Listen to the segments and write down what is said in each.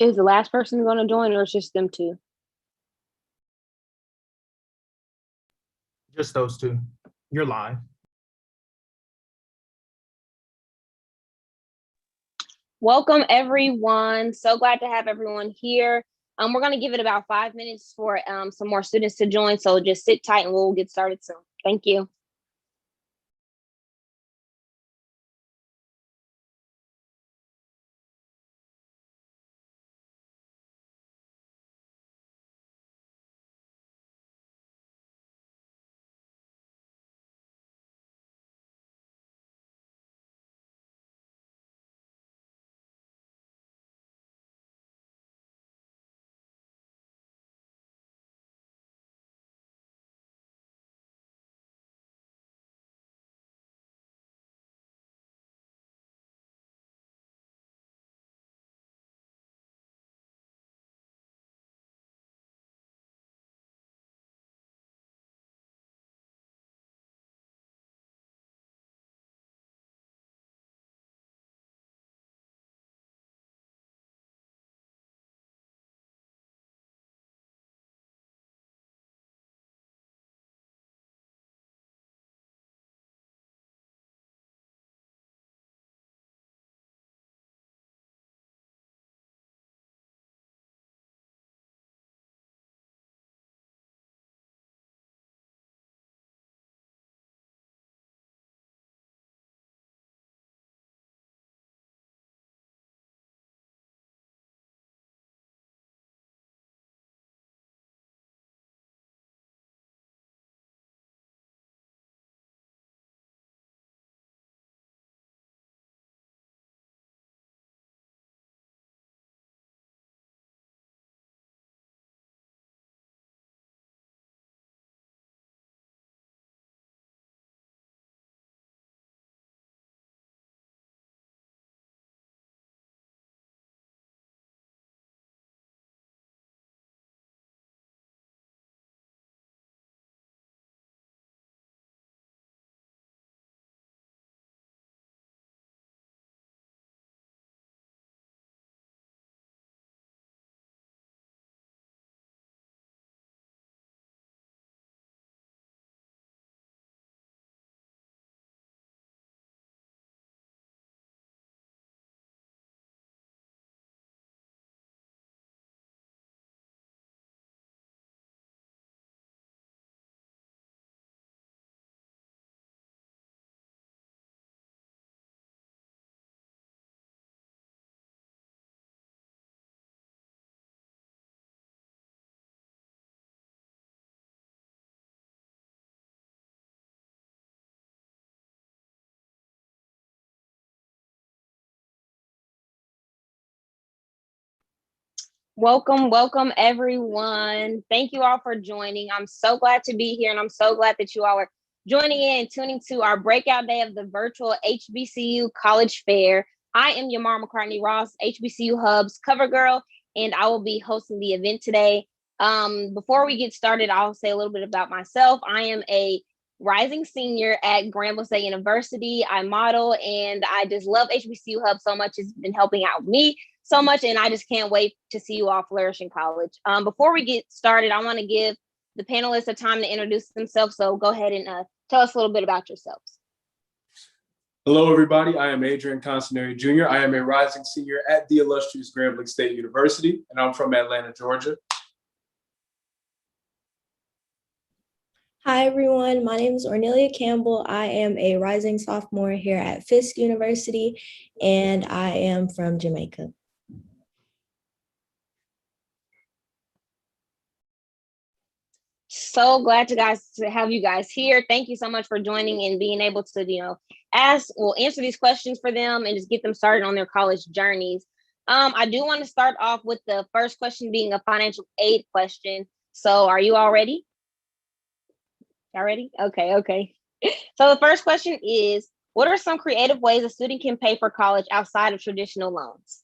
Is the last person going to join, or it's just them two? Just those two. You're live. Welcome, everyone. So glad to have everyone here. We're going to give it about 5 minutes for some more students to join. So just sit tight and we'll get started soon. Thank you. Welcome, everyone. Thank you all for joining. I'm so glad to be here, and I'm so glad that you all are joining in and tuning to our breakout day of the virtual HBCU College Fair. I am Yimara McCartney-Ross, HBCU Hub's cover girl, and I will be hosting the event today. Before we get started, I'll say a little bit about myself. I am a rising senior at Granville State University. I model, and I just love HBCU Hub so much. It's been helping out me so much, and I just can't wait to see you all flourish in college. Before we get started, I want to give the panelists a time to introduce themselves, so go ahead and tell us a little bit about yourselves. Hello, everybody. I am Adrian Constanary Jr. I am a rising senior at the illustrious Granville State University, and I'm from Atlanta, Georgia. Hi, everyone. My name is Ornelia Campbell. I am a rising sophomore here at Fisk University, and I am from Jamaica. So glad to have you guys here. Thank you so much for joining and being able to, answer these questions for them and just get them started on their college journeys. I do want to start off with the first question being a financial aid question. So are you all ready? Y'all ready? Okay. So the first question is, what are some creative ways a student can pay for college outside of traditional loans?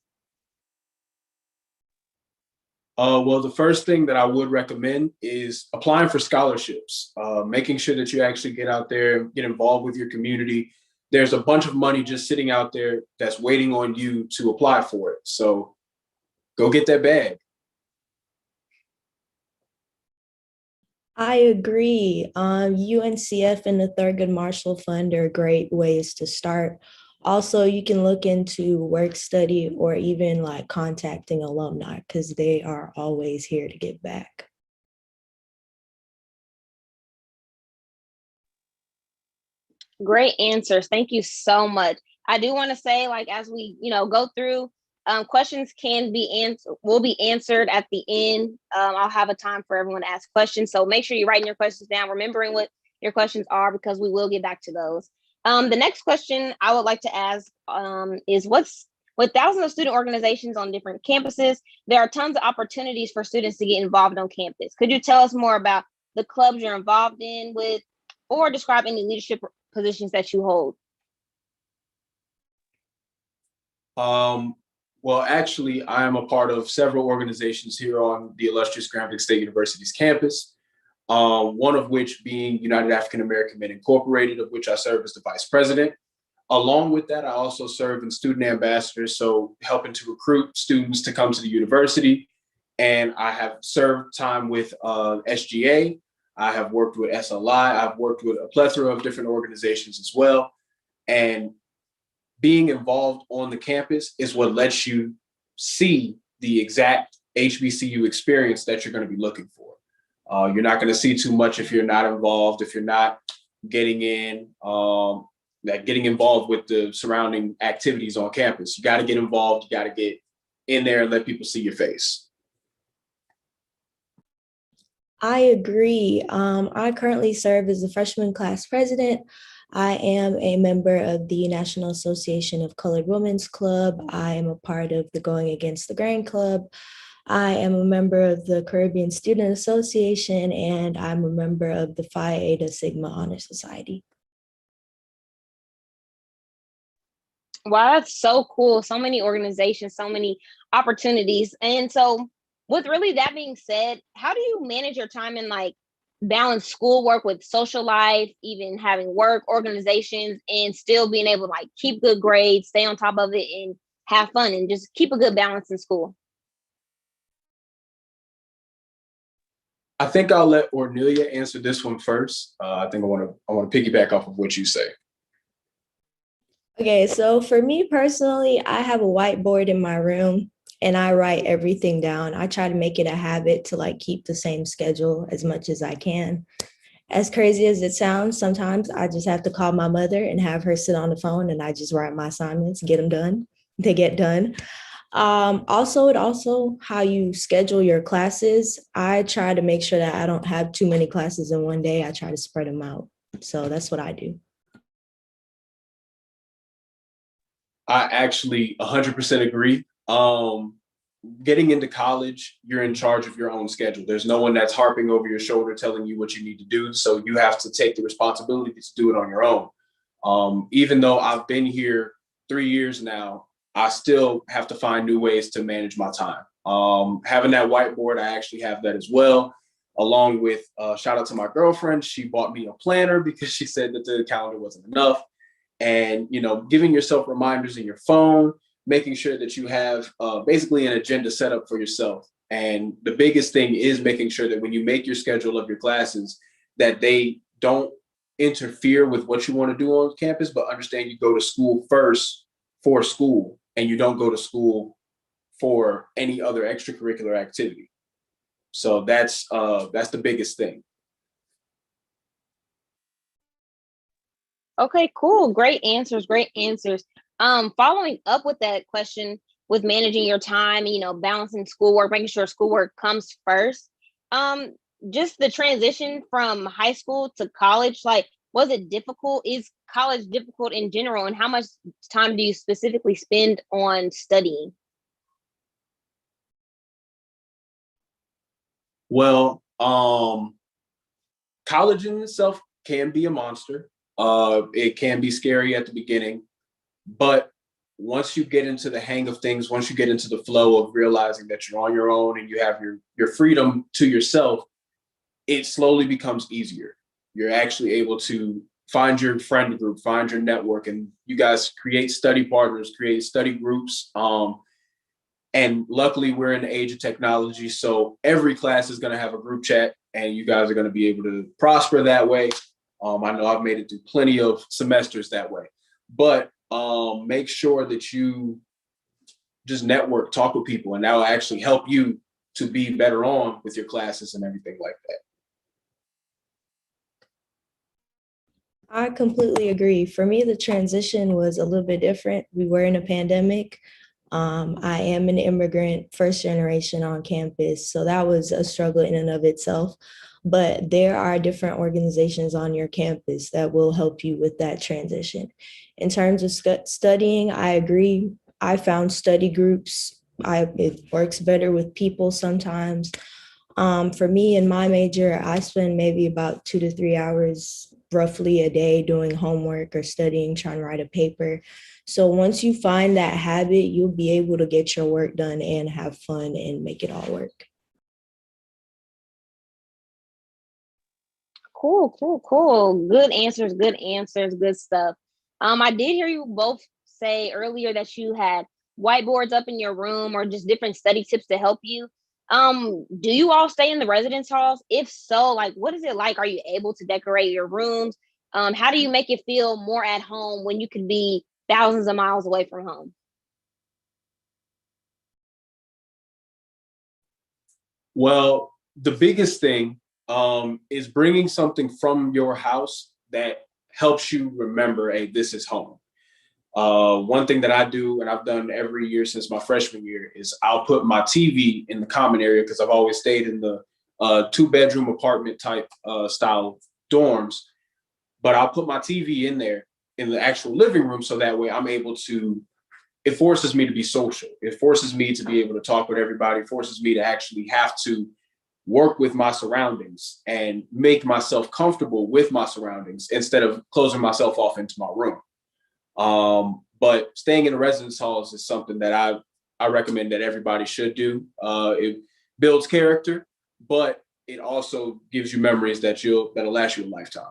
Well, the first thing that I would recommend is applying for scholarships, making sure that you actually get out there, get involved with your community. There's a bunch of money just sitting out there that's waiting on you to apply for it. So go get that bag. I agree. UNCF and the Thurgood Marshall Fund are great ways to start. Also, you can look into work study or even like contacting alumni because they are always here to give back. Great answers. Thank you so much. I do want to say, like, as we, go through, questions will be answered at the end. I'll have a time for everyone to ask questions. So make sure you're writing your questions down, remembering what your questions are, because we will get back to those. The next question I would like to ask is with thousands of student organizations on different campuses, there are tons of opportunities for students to get involved on campus. Could you tell us more about the clubs you're involved in with, or describe any leadership positions that you hold? Well, actually, I am a part of several organizations here on the illustrious Grambling State University's campus, one of which being United African American Men Incorporated, of which I serve as the vice president. Along with that, I also serve in student ambassadors, so helping to recruit students to come to the university. And I have served time with SGA. I have worked with SLI. I've worked with a plethora of different organizations as well. And being involved on the campus is what lets you see the exact HBCU experience that you're going to be looking for. You're not going to see too much if you're not involved, if you're not getting involved with the surrounding activities on campus. You got to get involved. You got to get in there and let people see your face. I agree. I currently serve as the freshman class president. I am a member of the National Association of Colored Women's Club. I am a part of the Going Against the Grain Club. I am a member of the Caribbean Student Association, and I'm a member of the Phi Eta Sigma Honor Society. Wow, that's so cool. So many organizations, so many opportunities. And so with really that being said, how do you manage your time and like balance schoolwork with social life, even having work, organizations, and still being able to like keep good grades, stay on top of it, and have fun and just keep a good balance in school? I think I'll let Ornelia answer this one first. I think I want to piggyback off of what you say. Okay, so for me personally, I have a whiteboard in my room and I write everything down. I try to make it a habit to like keep the same schedule as much as I can. As crazy as it sounds, sometimes I just have to call my mother and have her sit on the phone and I just write my assignments, get them done. They get done. Also how you schedule your classes. I try to make sure that I don't have too many classes in one day. I try to spread them out. So that's what I do. I actually 100% agree. Getting into college, you're in charge of your own schedule. There's no one that's harping over your shoulder telling you what you need to do. So you have to take the responsibility to do it on your own. Even though I've been here 3 years now, I still have to find new ways to manage my time. Having that whiteboard, I actually have that as well, along with shout out to my girlfriend. She bought me a planner because she said that the calendar wasn't enough. And, giving yourself reminders in your phone, making sure that you have basically an agenda set up for yourself. And the biggest thing is making sure that when you make your schedule of your classes, that they don't interfere with what you want to do on campus, but understand you go to school first for school and you don't go to school for any other extracurricular activity. So that's the biggest thing. Okay, cool. Great answers. Great answers. Following up with that question with managing your time, balancing schoolwork, making sure schoolwork comes first. Just the transition from high school to college, like, was it difficult? Is college difficult in general? And how much time do you specifically spend on studying? Well, college in itself can be a monster. It can be scary at the beginning, but once you get into the hang of things, once you get into the flow of realizing that you're on your own and you have your freedom to yourself, it slowly becomes easier. You're actually able to find your friend group, find your network, and you guys create study partners, create study groups. And luckily, we're in the age of technology, so every class is going to have a group chat, and you guys are going to be able to prosper that way. I know I've made it through plenty of semesters that way, but make sure that you just network, talk with people, and that will actually help you to be better on with your classes and everything like that. I completely agree. For me, the transition was a little bit different. We were in a pandemic. I am an immigrant, first generation on campus, so that was a struggle in and of itself. But there are different organizations on your campus that will help you with that transition. In terms of studying, I agree. I found study groups. It works better with people sometimes. For me in my major, I spend maybe about 2 to 3 hours roughly a day doing homework or studying, trying to write a paper. So once you find that habit, you'll be able to get your work done and have fun and make it all work. Cool. Good answers, good stuff. I did hear you both say earlier that you had whiteboards up in your room or just different study tips to help you. Do you all stay in the residence halls? If so, like, what is it like? Are you able to decorate your rooms? How do you make it feel more at home when you could be thousands of miles away from home? Well, the biggest thing is bringing something from your house that helps you remember, hey, this is home. One thing that I do, and I've done every year since my freshman year, is I'll put my TV in the common area because I've always stayed in the 2-bedroom apartment type style dorms. But I'll put my TV in there in the actual living room so that way I'm able to, it forces me to be social. It forces me to be able to talk with everybody. It forces me to actually have to work with my surroundings and make myself comfortable with my surroundings instead of closing myself off into my room. But staying in the residence halls is something that I recommend that everybody should do. It builds character, but it also gives you memories that'll last you a lifetime.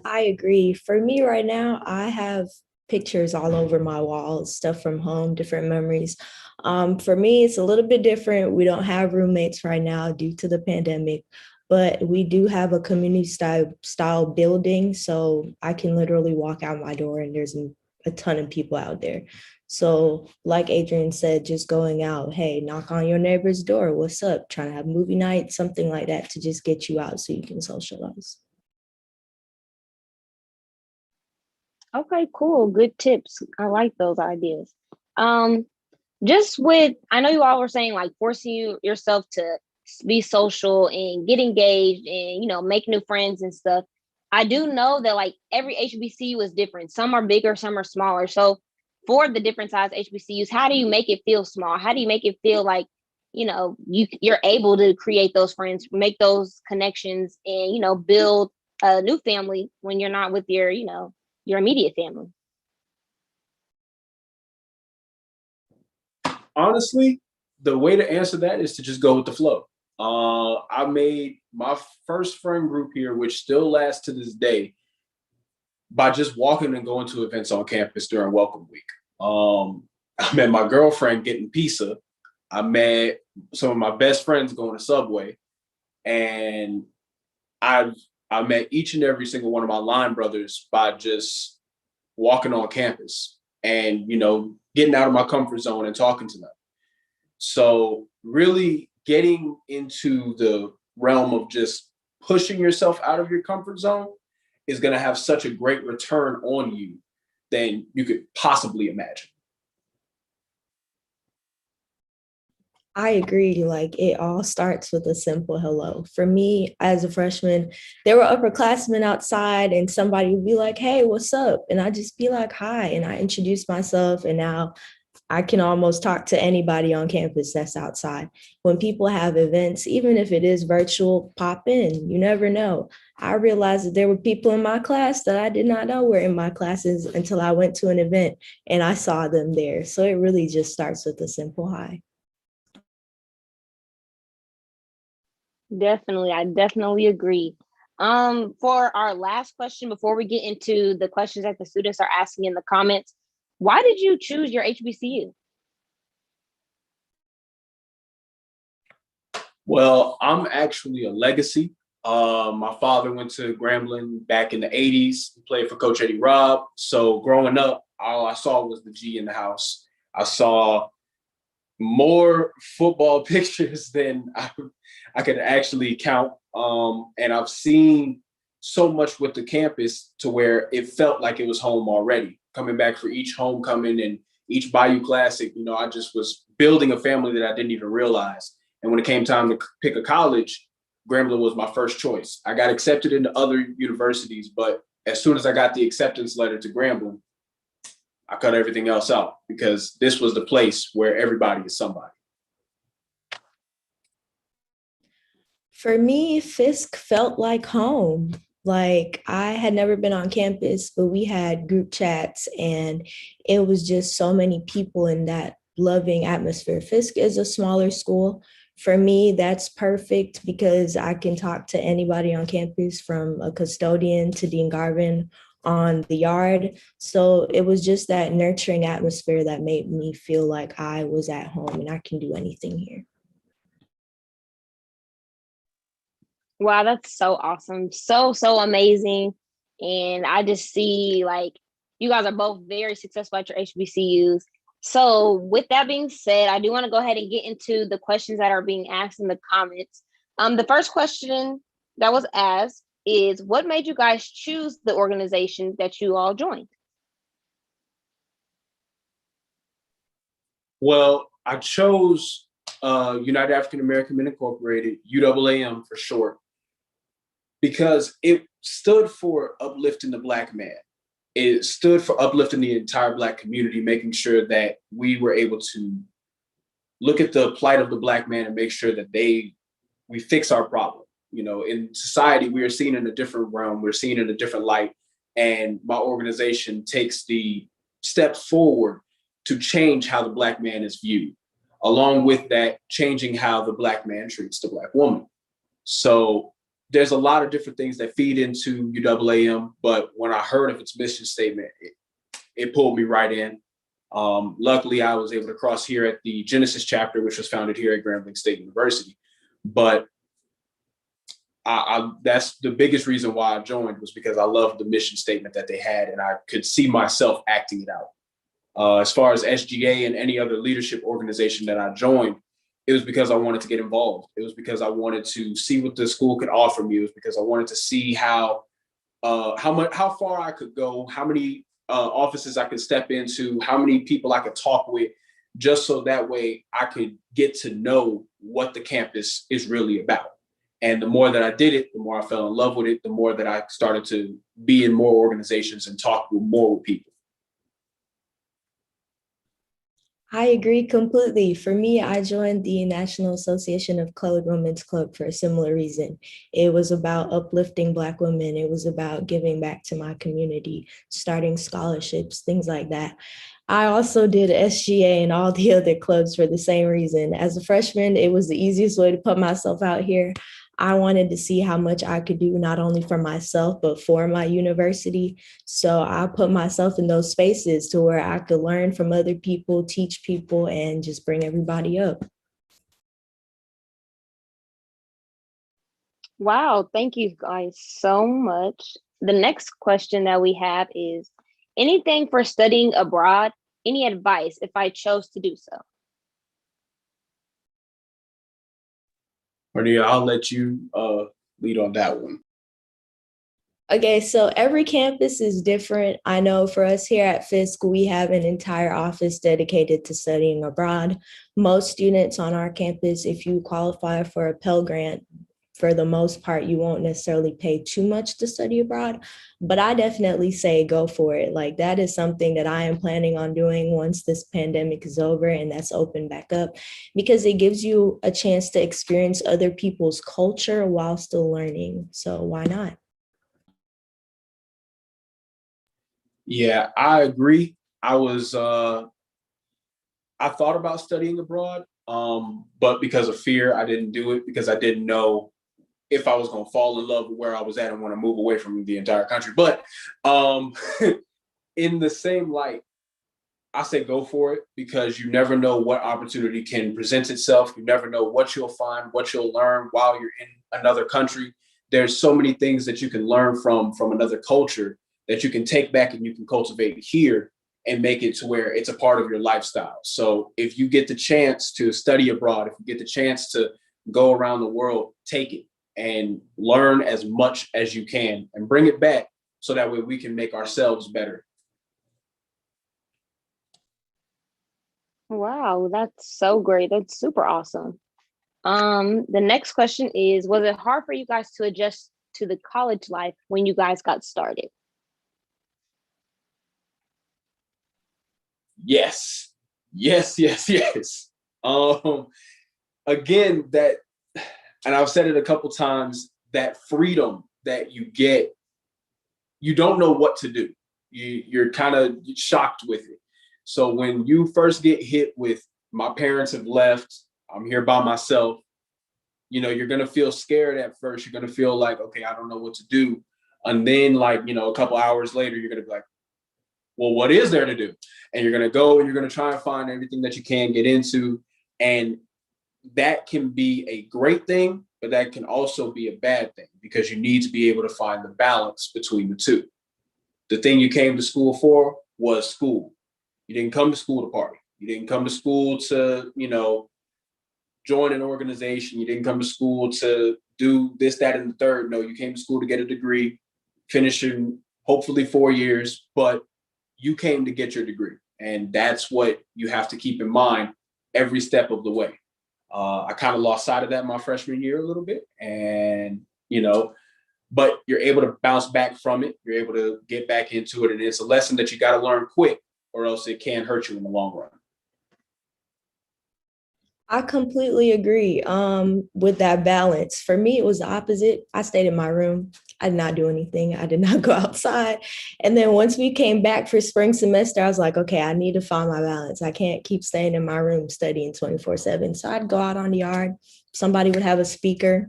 I agree. For me right now, I have pictures all over my walls, stuff from home, different memories. For me, it's a little bit different. We don't have roommates right now due to the pandemic, but we do have a community style building. So I can literally walk out my door and there's a ton of people out there. So like Adrian said, just going out, hey, knock on your neighbor's door. What's up? Trying to have movie night, something like that to just get you out so you can socialize. Okay, cool. Good tips. I like those ideas. Just I know you all were saying like forcing yourself to be social and get engaged and, make new friends and stuff. I do know that like every HBCU is different. Some are bigger, some are smaller. So for the different size HBCUs, how do you make it feel small? How do you make it feel like, you're able to create those friends, make those connections and, build a new family when you're not with your immediate family? Honestly, the way to answer that is to just go with the flow. I made my first friend group here, which still lasts to this day, by just walking and going to events on campus during Welcome Week. I met my girlfriend getting pizza. I met some of my best friends going to Subway, and I met each and every single one of my line brothers by just walking on campus and getting out of my comfort zone and talking to them. So really getting into the realm of just pushing yourself out of your comfort zone is going to have such a great return on you than you could possibly imagine. I agree. Like it all starts with a simple hello. For me, as a freshman, there were upperclassmen outside and somebody would be like, hey, what's up? And I just be like, hi. And I introduce myself. And now I can almost talk to anybody on campus that's outside. When people have events, even if it is virtual, pop in. You never know. I realized that there were people in my class that I did not know were in my classes until I went to an event and I saw them there. So it really just starts with a simple hi. Definitely. I definitely agree. For our last question, before we get into the questions that the students are asking in the comments, Why did you choose your HBCU? Well, I'm actually a legacy. My father went to Grambling back in the 80s. He played for Coach Eddie Robb. So growing up, all I saw was the G in the house. I saw more football pictures than I could actually count. And I've seen so much with the campus to where it felt like it was home already. Coming back for each homecoming and each Bayou Classic, I just was building a family that I didn't even realize. And when it came time to pick a college, Grambling was my first choice. I got accepted into other universities, but as soon as I got the acceptance letter to Grambling, I cut everything else out because this was the place where everybody is somebody. For me, Fisk felt like home. Like, I had never been on campus, but we had group chats and it was just so many people in that loving atmosphere. Fisk is a smaller school. For me, that's perfect because I can talk to anybody on campus, from a custodian to Dean Garvin on the yard. So it was just that nurturing atmosphere that made me feel like I was at home and I can do anything here. Wow, that's so awesome. So amazing. And I just see like you guys are both very successful at your HBCUs. So with that being said, I do want to go ahead and get into the questions that are being asked in the comments. The first question that was asked is, what made you guys choose the organization that you all joined? Well, I chose United African American Men Incorporated, UAAM for short, because it stood for uplifting the Black man. It stood for uplifting the entire Black community, making sure that we were able to look at the plight of the Black man and make sure that we fix our problem. In society, we are seen in a different realm. We're seen in a different light. And my organization takes the step forward to change how the Black man is viewed. Along with that, changing how the Black man treats the Black woman. So there's a lot of different things that feed into UAAM, but when I heard of its mission statement, it pulled me right in. Luckily, I was able to cross here at the Genesis chapter, which was founded here at Grambling State University. But that's the biggest reason why I joined, was because I loved the mission statement that they had, and I could see myself acting it out. As far as SGA and any other leadership organization that I joined, it was because I wanted to get involved. It was because I wanted to see what the school could offer me. It was because I wanted to see how far I could go, how many offices I could step into, how many people I could talk with, just so that way I could get to know what the campus is really about. And the more that I did it, the more I fell in love with it, the more that I started to be in more organizations and talk with people. I agree completely. For me, I joined the National Association of Colored Women's Club for a similar reason. It was about uplifting Black women. It was about giving back to my community, starting scholarships, things like that. I also did SGA and all the other clubs for the same reason. As a freshman, it was the easiest way to put myself out here. I wanted to see how much I could do, not only for myself, but for my university. So I put myself in those spaces to where I could learn from other people, teach people, and just bring everybody up. Wow, thank you guys so much. The next question that we have is, anything for studying abroad? Any advice if I chose to do so? Marnia, I'll let you lead on that one. Okay, so every campus is different. I know for us here at Fisk, we have an entire office dedicated to studying abroad. Most students on our campus, if you qualify for a Pell Grant, for the most part, you won't necessarily pay too much to study abroad, but I definitely say go for it. Like, that is something that I am planning on doing once this pandemic is over and that's opened back up, because it gives you a chance to experience other people's culture while still learning. So why not? Yeah, I agree. I thought about studying abroad, but because of fear, I didn't do it, because I didn't know if I was going to fall in love with where I was at and want to move away from the entire country. But in the same light, I say go for it, because you never know what opportunity can present itself. You never know what you'll find, what you'll learn while you're in another country. There's so many things that you can learn from another culture that you can take back and you can cultivate here and make it to where it's a part of your lifestyle. So if you get the chance to study abroad, if you get the chance to go around the world, take it and learn as much as you can and bring it back, so that way we can make ourselves better. Wow, that's so great. That's super awesome. The next question is, was it hard for you guys to adjust to the college life when you guys got started? Yes. Again, that, and I've said it a couple times, that freedom that you get, you don't know what to do. You're kind of shocked with it. So when you first get hit with, my parents have left, I'm here by myself, you're going to feel scared at first. You're going to feel like, okay, I don't know what to do. And then a couple hours later, you're going to be like, well, what is there to do? And you're going to go and you're going to try and find everything that you can get into. And that can be a great thing, but that can also be a bad thing, because you need to be able to find the balance between the two. The thing you came to school for was school. You didn't come to school to party. You didn't come to school to, join an organization. You didn't come to school to do this, that, and the third. No, you came to school to get a degree, finish in hopefully 4 years, but you came to get your degree. And that's what you have to keep in mind every step of the way. I kind of lost sight of that my freshman year a little bit. And, but you're able to bounce back from it. You're able to get back into it. And it's a lesson that you got to learn quick, or else it can hurt you in the long run. I completely agree with that balance. For me, it was the opposite. I stayed in my room. I did not do anything. I did not go outside. And then once we came back for spring semester, I was like, okay, I need to find my balance. I can't keep staying in my room studying 24/7. So I'd go out on the yard. Somebody would have a speaker,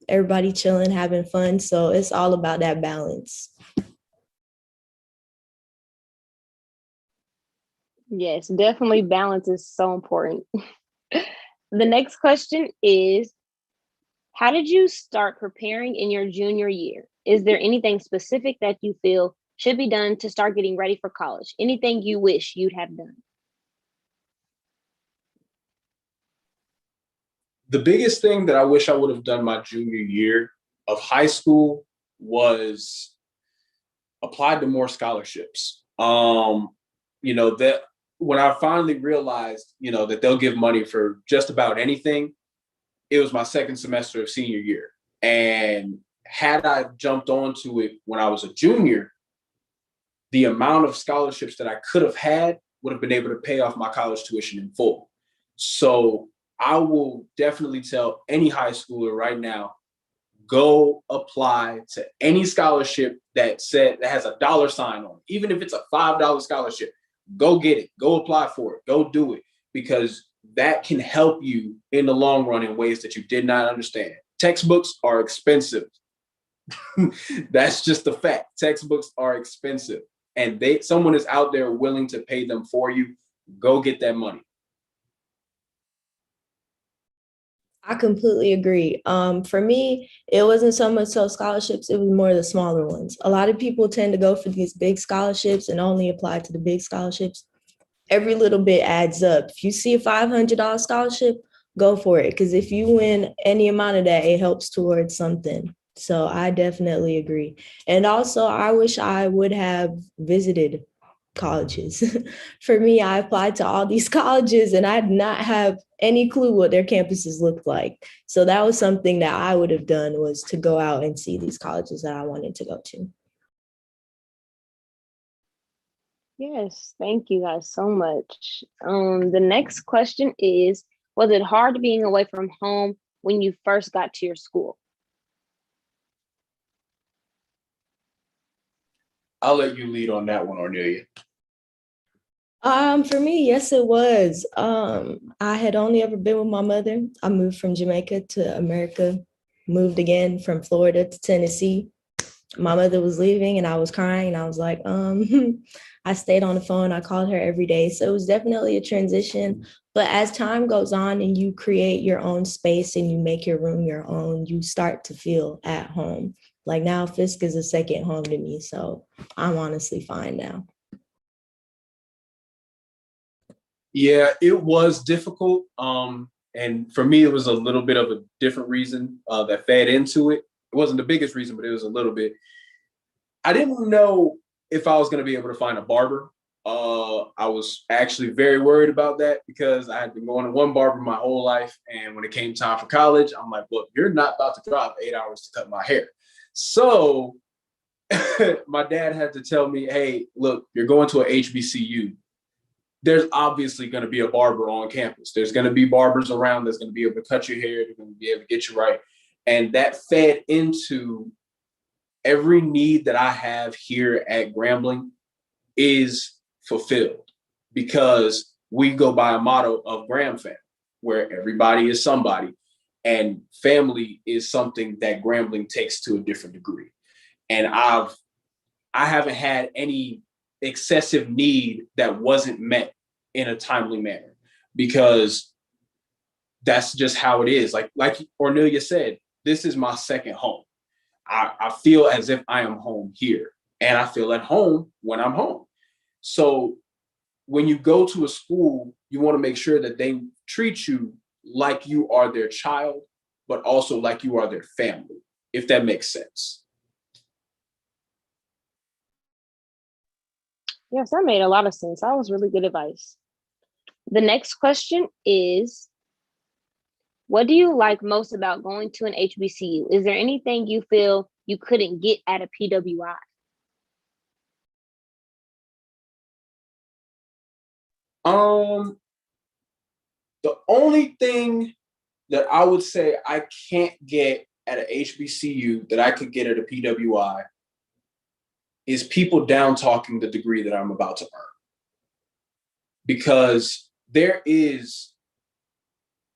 everybody chilling, having fun. So it's all about that balance. Yes, definitely balance is so important. The next question is, how did you start preparing in your junior year? Is there anything specific that you feel should be done to start getting ready for college? Anything you wish you'd have done? The biggest thing that I wish I would have done my junior year of high school was applied to more scholarships. That when I finally realized, that they'll give money for just about anything, it was my second semester of senior year. And had I jumped onto it when I was a junior, the amount of scholarships that I could have had would have been able to pay off my college tuition in full. So I will definitely tell any high schooler right now, go apply to any scholarship that has a dollar sign on it. Even if it's a $5 scholarship, go get it, go apply for it, go do it, because that can help you in the long run in ways that you did not understand. Textbooks are expensive. That's just a fact. Textbooks are expensive, and someone is out there willing to pay them for you. Go get that money. I completely agree. For me, it wasn't so much so scholarships, it was more the smaller ones. A lot of people tend to go for these big scholarships and only apply to the big scholarships. Every little bit adds up. If you see a $500 scholarship, go for it. Because if you win any amount of that, it helps towards something. So I definitely agree. And also, I wish I would have visited colleges. For me, I applied to all these colleges and I did not have any clue what their campuses looked like. So that was something that I would have done, was to go out and see these colleges that I wanted to go to. Yes, thank you guys so much. The next question is, was it hard being away from home when you first got to your school? I'll let you lead on that one, Ornelia. For me, yes, it was. I had only ever been with my mother. I moved from Jamaica to America, moved again from Florida to Tennessee. my mother was leaving and I was crying and I was like, I stayed on the phone. I called her every day. So it was definitely a transition. But as time goes on and you create your own space and you make your room your own, you start to feel at home. Like now Fisk is a second home to me. So I'm honestly fine now. Yeah, it was difficult. And for me, it was a little bit of a different reason that fed into it. It wasn't the biggest reason, but it was a little bit. I didn't know if I was going to be able to find a barber. I was actually very worried about that because I had been going to one barber my whole life. And when it came time for college, I'm like, look, you're not about to drive 8 hours to cut my hair. So my dad had to tell me, hey, look, you're going to a HBCU. There's obviously going to be a barber on campus. There's going to be barbers around that's going to be able to cut your hair. They're going to be able to get you right. And that fed into every need that I have here at Grambling is fulfilled because we go by a motto of Graham family, where everybody is somebody. And family is something that Grambling takes to a different degree. And I haven't had any excessive need that wasn't met in a timely manner because that's just how it is. Like Ornelia said, this is my second home. I feel as if I am home here and I feel at home when I'm home. So when you go to a school, you want to make sure that they treat you like you are their child, but also like you are their family, if that makes sense. Yes, that made a lot of sense. That was really good advice. The next question is, what do you like most about going to an HBCU? Is there anything you feel you couldn't get at a PWI? The only thing that I would say I can't get at a HBCU that I could get at a PWI is people down talking the degree that I'm about to earn. Because there is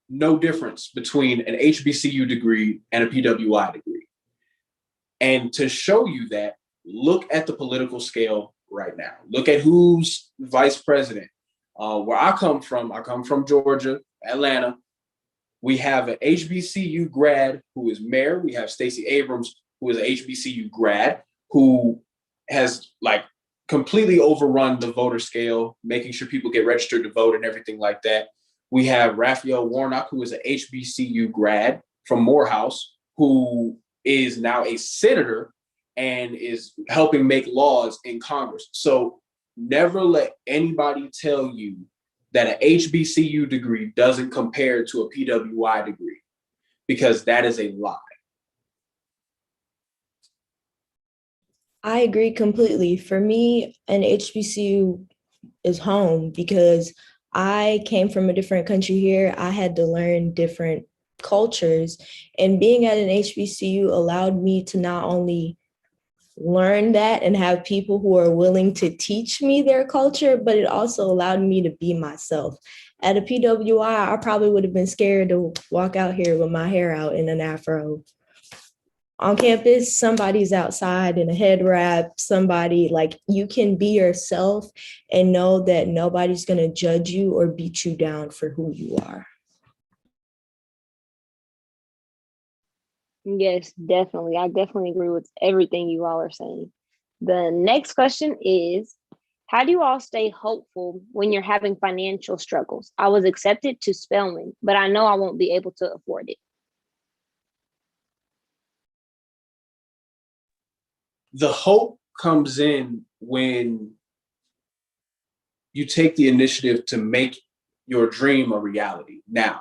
no difference between an HBCU degree and a PWI degree. And to show you that, look at the political scale right now. Look at who's vice president. Where I come from Georgia, Atlanta. We have an HBCU grad who is mayor. We have Stacey Abrams, who is an HBCU grad, who has like completely overrun the voter scale, making sure people get registered to vote and everything like that. We have Raphael Warnock, who is an HBCU grad from Morehouse, who is now a senator and is helping make laws in Congress. So never let anybody tell you that an HBCU degree doesn't compare to a PWI degree, because that is a lie. I agree completely. For me, an HBCU is home because I came from a different country here. I had to learn different cultures, and being at an HBCU allowed me to not only learn that and have people who are willing to teach me their culture, but it also allowed me to be myself. At a PWI, I probably would have been scared to walk out here with my hair out in an afro. On campus, somebody's outside in a head wrap, somebody like you can be yourself and know that nobody's going to judge you or beat you down for who you are. Yes, definitely. I definitely agree with everything you all are saying. The next question is, how do you all stay hopeful when you're having financial struggles? I was accepted to Spelman, but I know I won't be able to afford it. The hope comes in when you take the initiative to make your dream a reality. Now,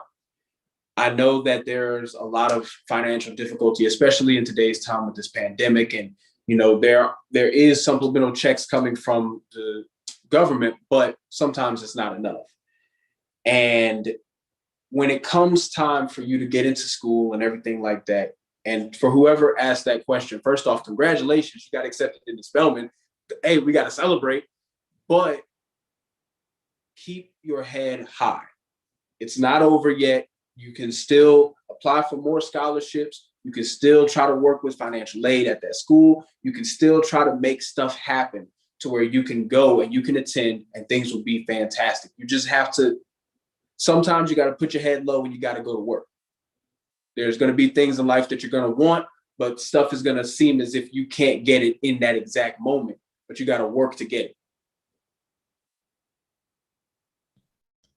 I know that there's a lot of financial difficulty, especially in today's time with this pandemic. And, you know, there is supplemental checks coming from the government, but sometimes it's not enough. And when it comes time for you to get into school and everything like that, and for whoever asked that question, first off, congratulations, you got accepted into Spelman. Hey, we got to celebrate, but keep your head high. It's not over yet. You can still apply for more scholarships. You can still try to work with financial aid at that school. You can still try to make stuff happen to where you can go and you can attend and things will be fantastic. You just have to, sometimes you got to put your head low and you got to go to work. There's going to be things in life that you're going to want, but stuff is going to seem as if you can't get it in that exact moment, but you got to work to get it.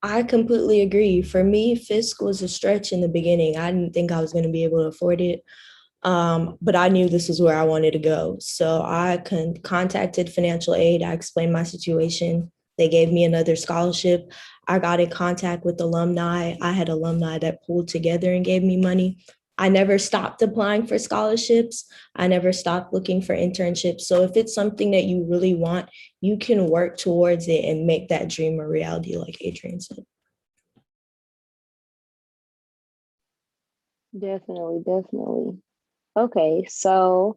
I completely agree. For me, FISC was a stretch in the beginning. I didn't think I was going to be able to afford it, but I knew this is where I wanted to go. So I contacted financial aid. I explained my situation. They gave me another scholarship. I got in contact with alumni. I had alumni that pulled together and gave me money. I never stopped applying for scholarships. I never stopped looking for internships. So if it's something that you really want, you can work towards it and make that dream a reality, like Adrian said. Definitely. Okay, so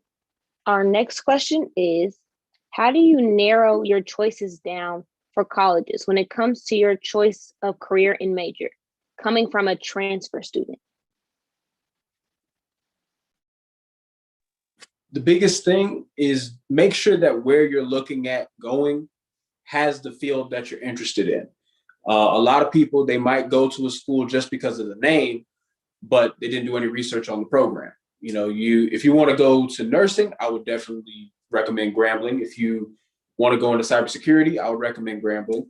our next question is, how do you narrow your choices down for colleges when it comes to your choice of career and major, coming from a transfer student? The biggest thing is make sure that where you're looking at going has the field that you're interested in. A lot of people, they might go to a school just because of the name, but they didn't do any research on the program. You know, if you want to go to nursing, I would definitely recommend Grambling. If you want to go into cybersecurity, I would recommend Grambling.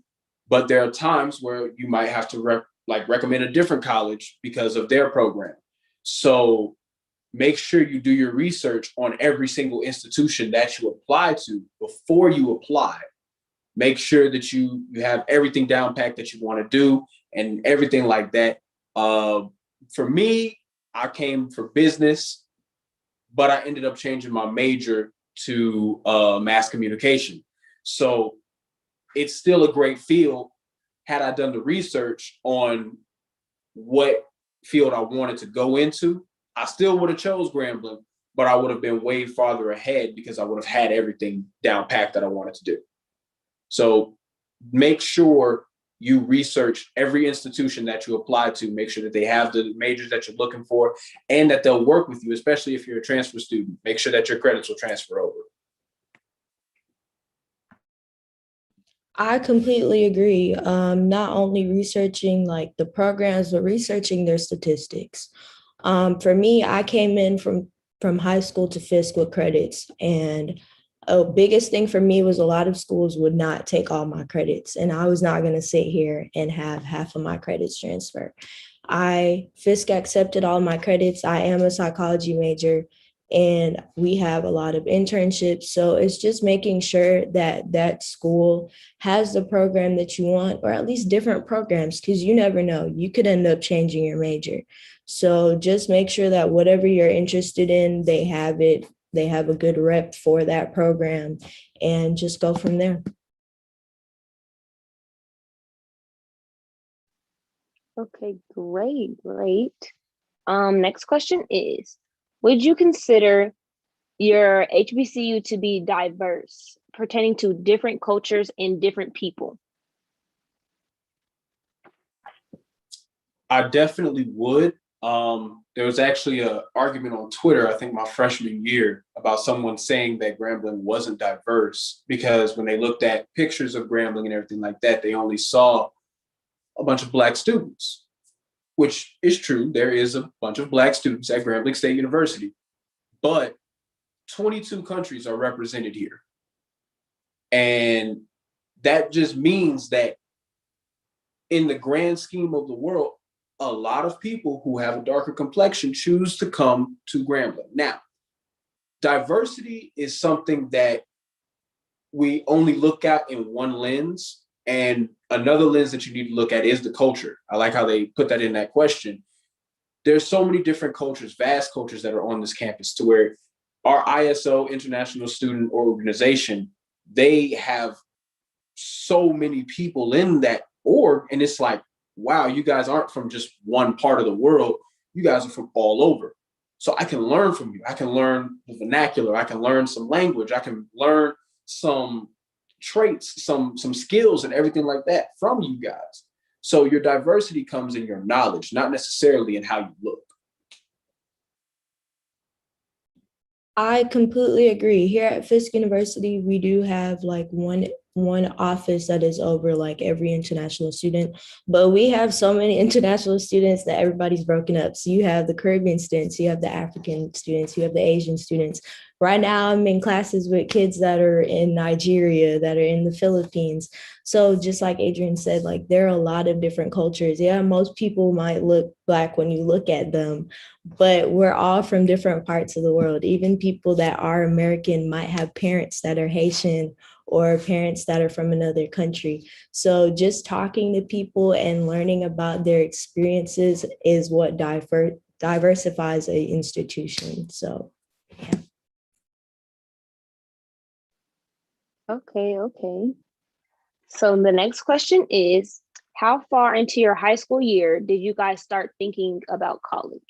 But there are times where you might have to recommend a different college because of their program. So make sure you do your research on every single institution that you apply to before you apply. Make sure that you have everything down packed that you want to do and everything like that. For me, I came for business, but I ended up changing my major to mass communication. So it's still a great field. Had I done the research on what field I wanted to go into, I still would have chose Grambling, but I would have been way farther ahead because I would have had everything down packed that I wanted to do. So make sure you research every institution that you apply to, make sure that they have the majors that you're looking for and that they'll work with you, especially if you're a transfer student. Make sure that your credits will transfer over. I completely agree. Not only researching like the programs, but researching their statistics. For me, I came in from high school to FISC with credits, and a biggest thing for me was a lot of schools would not take all my credits, and I was not going to sit here and have half of my credits transfer. FISC accepted all my credits. I am a psychology major, and we have a lot of internships. So it's just making sure that that school has the program that you want, or at least different programs, because you never know. You could end up changing your major. So just make sure that whatever you're interested in, they have it. They have a good rep for that program, and just go from there. Okay, great. Next question is, would you consider your HBCU to be diverse, pertaining to different cultures and different people? I definitely would. There was actually an argument on Twitter, I think my freshman year, about someone saying that Grambling wasn't diverse because when they looked at pictures of Grambling and everything like that, they only saw a bunch of Black students, which is true. There is a bunch of Black students at Grambling State University, but 22 countries are represented here. And that just means that in the grand scheme of the world, a lot of people who have a darker complexion choose to come to Grambling. Now, diversity is something that we only look at in one lens, and another lens that you need to look at is the culture. I like how they put that in that question. There's so many different cultures, vast cultures that are on this campus, to where our ISO, International Student Organization, they have so many people in that org, and it's like, wow, you guys aren't from just one part of the world. You guys are from all over. So I can learn from you. I can learn the vernacular. I can learn some language. I can learn some traits, some skills and everything like that from you guys. So your diversity comes in your knowledge, not necessarily in how you look. I completely agree. Here at Fisk University, we do have like one office that is over like every international student, but we have so many international students that everybody's broken up. So you have the Caribbean students, you have the African students, you have the Asian students. Right now, I'm in classes with kids that are in Nigeria, that are in the Philippines. So just like Adrian said, like there are a lot of different cultures. Yeah, most people might look Black when you look at them, but we're all from different parts of the world. Even people that are American might have parents that are Haitian or parents that are from another country. So just talking to people and learning about their experiences is what diversifies an institution. So, yeah. Okay. So the next question is, how far into your high school year did you guys start thinking about college?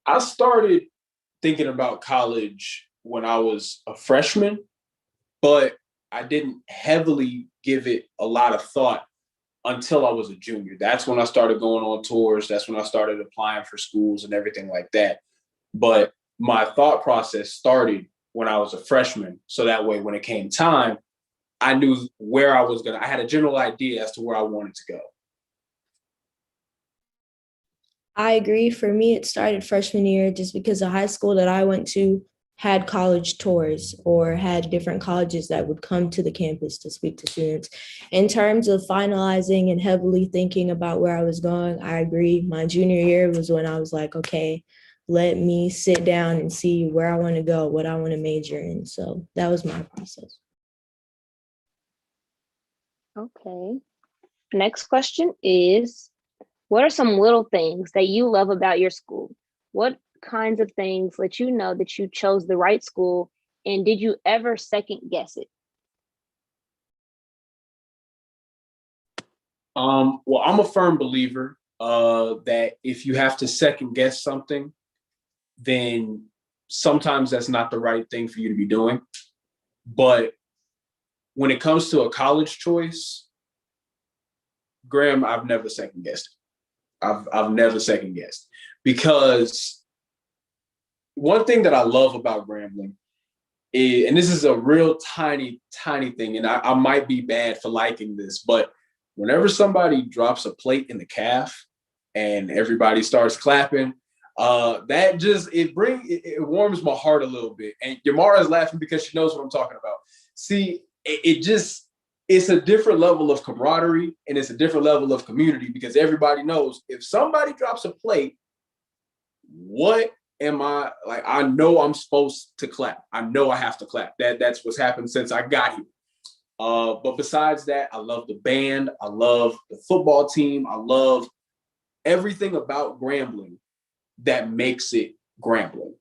I started thinking about college when I was a freshman, but I didn't heavily give it a lot of thought until I was a junior. That's when I started going on tours. That's when I started applying for schools and everything like that. But my thought process started when I was a freshman. So that way, when it came time, I knew where I had a general idea as to where I wanted to go. I agree. For me, it started freshman year just because the high school that I went to had college tours or had different colleges that would come to the campus to speak to students. In terms of finalizing and heavily thinking about where I was going, I agree. My junior year was when I was like, okay, let me sit down and see where I want to go, what I want to major in. So that was my process. Okay. Next question is, what are some little things that you love about your school? What kinds of things let you know that you chose the right school? And did you ever second guess it? Well, I'm a firm believer that if you have to second guess something, then sometimes that's not the right thing for you to be doing. But when it comes to a college choice, Graham, I've never second guessed it. I've never second guessed, because one thing that I love about Grambling is, and this is a real tiny thing, and I might be bad for liking this, but whenever somebody drops a plate in the calf and everybody starts clapping, that just it warms my heart a little bit. And Yimara is laughing because she knows what I'm talking about. See, it's a different level of camaraderie and it's a different level of community, because everybody knows if somebody drops a plate, what am I like? I know I'm supposed to clap. I know I have to clap. That's what's happened since I got here. But besides that, I love the band. I love the football team. I love everything about Grambling that makes it Grambling.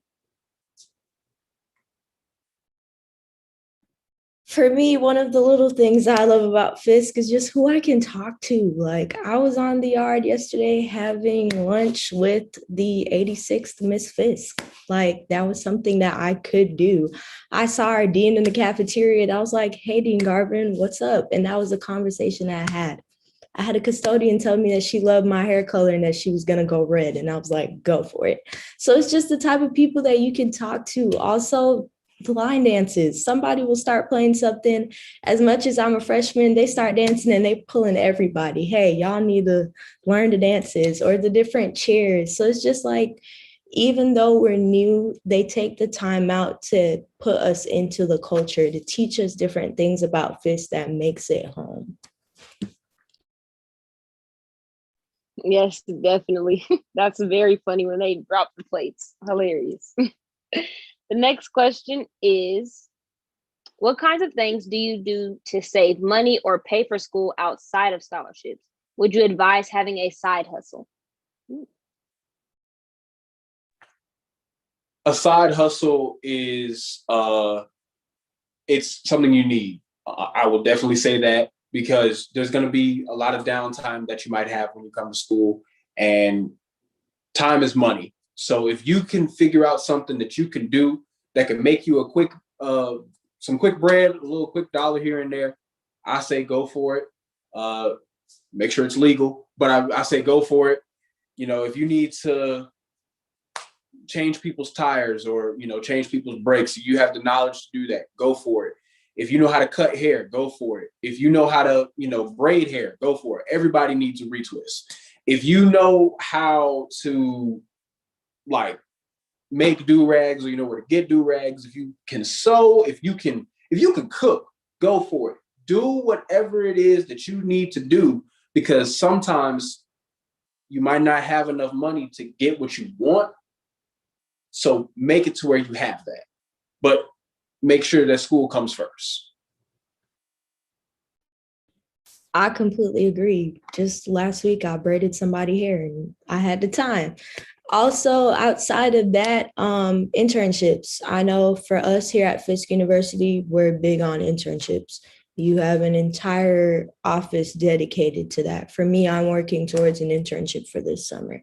For me, one of the little things I love about Fisk is just who I can talk to. Like, I was on the yard yesterday having lunch with the 86th Miss Fisk. Like, that was something that I could do. I saw our dean in the cafeteria and I was like, hey, Dean Garvin, what's up? And that was a conversation I had. I had a custodian tell me that she loved my hair color and that she was going to go red. And I was like, go for it. So it's just the type of people that you can talk to. Also, the line dances. Somebody will start playing something. As much as I'm a freshman, they start dancing and they pulling everybody. Hey, y'all need to learn the dances or the different chairs. So it's just like, even though we're new, they take the time out to put us into the culture, to teach us different things about Fisk that makes it home. Yes, definitely. That's very funny when they drop the plates. Hilarious. The next question is, what kinds of things do you do to save money or pay for school outside of scholarships? Would you advise having a side hustle? A side hustle is it's something you need. I will definitely say that, because there's going to be a lot of downtime that you might have when you come to school, and time is money. So if you can figure out something that you can do that can make you some quick bread, a little quick dollar here and there, I say go for it. Make sure it's legal, but I say go for it. You know, if you need to change people's tires or, change people's brakes. You have the knowledge to do that. Go for it. If you know how to cut hair, go for it. If you know how to, braid hair, go for it. Everybody needs a retwist. If you know how to make do-rags or you know where to get do-rags, if you can sew, if you can cook, go for it. Do whatever it is that you need to do, because sometimes you might not have enough money to get what you want. So make it to where you have that. But make sure that school comes first. I completely agree. Just last week, I braided somebody's hair and I had the time. Also, outside of that, internships. I know for us here at Fisk University, we're big on internships. You have an entire office dedicated to that. For me, I'm working towards an internship for this summer.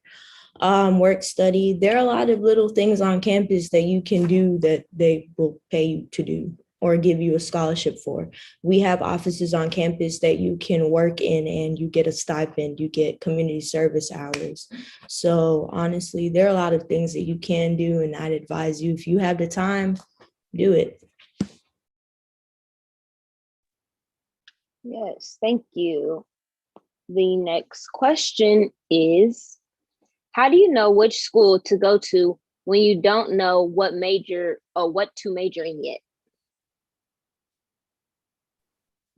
Work study. There are a lot of little things on campus that you can do that they will pay you to do or give you a scholarship for. We have offices on campus that you can work in and you get a stipend, you get community service hours. So honestly, there are a lot of things that you can do, and I'd advise you, if you have the time, do it. Yes, thank you. The next question is, how do you know which school to go to when you don't know what major or what to major in yet?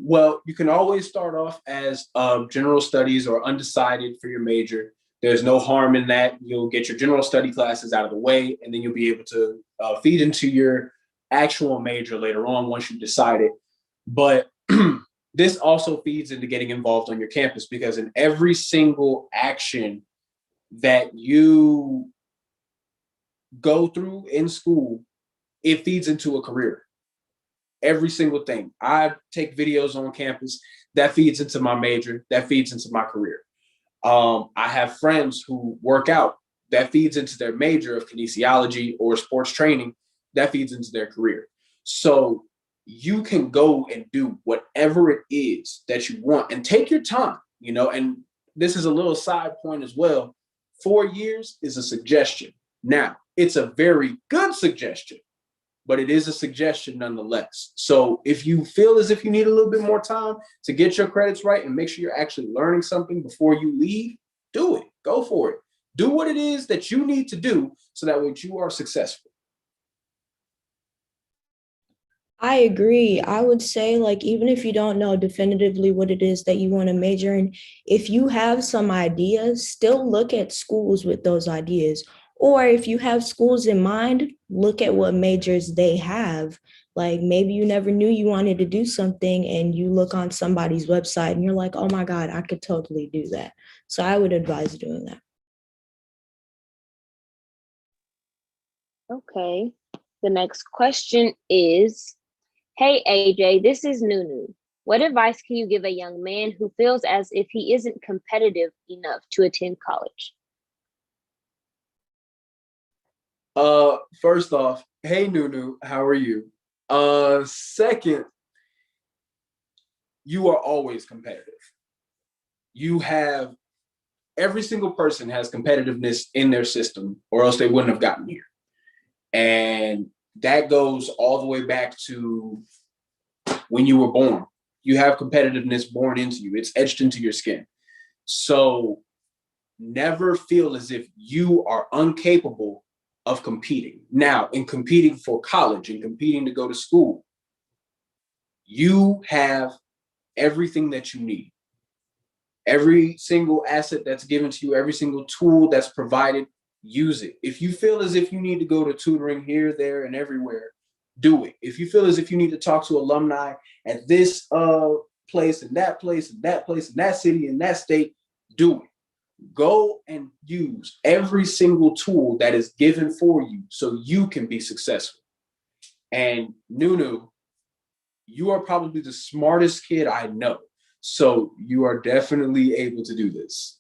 Well, you can always start off as general studies or undecided for your major. There's no harm in that. You'll get your general study classes out of the way, and then you'll be able to feed into your actual major later on once you decide it. But this also feeds into getting involved on your campus, because in every single action that you go through in school, it feeds into a career. Every single thing. I take videos on campus, that feeds into my major, that feeds into my career. I have friends who work out, that feeds into their major of kinesiology or sports training, that feeds into their career. So you can go and do whatever it is that you want and take your time, and this is a little side point as well. 4 years is a suggestion. Now, it's a very good suggestion, but it is a suggestion nonetheless. So if you feel as if you need a little bit more time to get your credits right and make sure you're actually learning something before you leave, do it. Go for it. Do what it is that you need to do so that way you are successful. I agree. I would say, even if you don't know definitively what it is that you want to major in, if you have some ideas, still look at schools with those ideas. Or if you have schools in mind, look at what majors they have. Maybe you never knew you wanted to do something and you look on somebody's website and you're like, oh my God, I could totally do that. So I would advise doing that. Okay. The next question is, hey, AJ, this is Nunu. What advice can you give a young man who feels as if he isn't competitive enough to attend college? First off, hey, Nunu, how are you? Second, you are always competitive. Every single person has competitiveness in their system, or else they wouldn't have gotten here. And that goes all the way back to when you were born. You have competitiveness born into you. It's etched into your skin. So never feel as if you are incapable of competing. Now, in competing for college and competing to go to school, you have everything that you need. Every single asset that's given to you, every single tool that's provided, use it. If you feel as if you need to go to tutoring here, there, and everywhere, do it. If you feel as if you need to talk to alumni at this place and that place and that place and that city and that state, do it. Go and use every single tool that is given for you so you can be successful. And Nunu, you are probably the smartest kid I know. So you are definitely able to do this.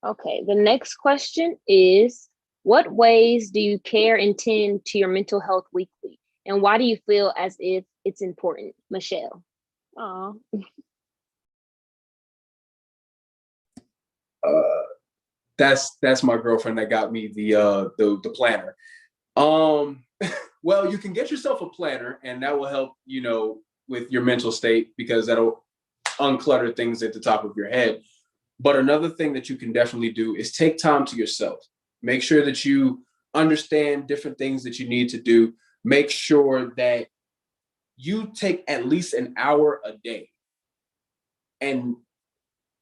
Okay, the next question is, what ways do you care and tend to your mental health weekly? And why do you feel as if it's important? Michelle. Aw. That's my girlfriend that got me the planner. Well, you can get yourself a planner, and that will help, with your mental state, because that'll unclutter things at the top of your head. But another thing that you can definitely do is take time to yourself. Make sure that you understand different things that you need to do. Make sure that you take at least an hour a day and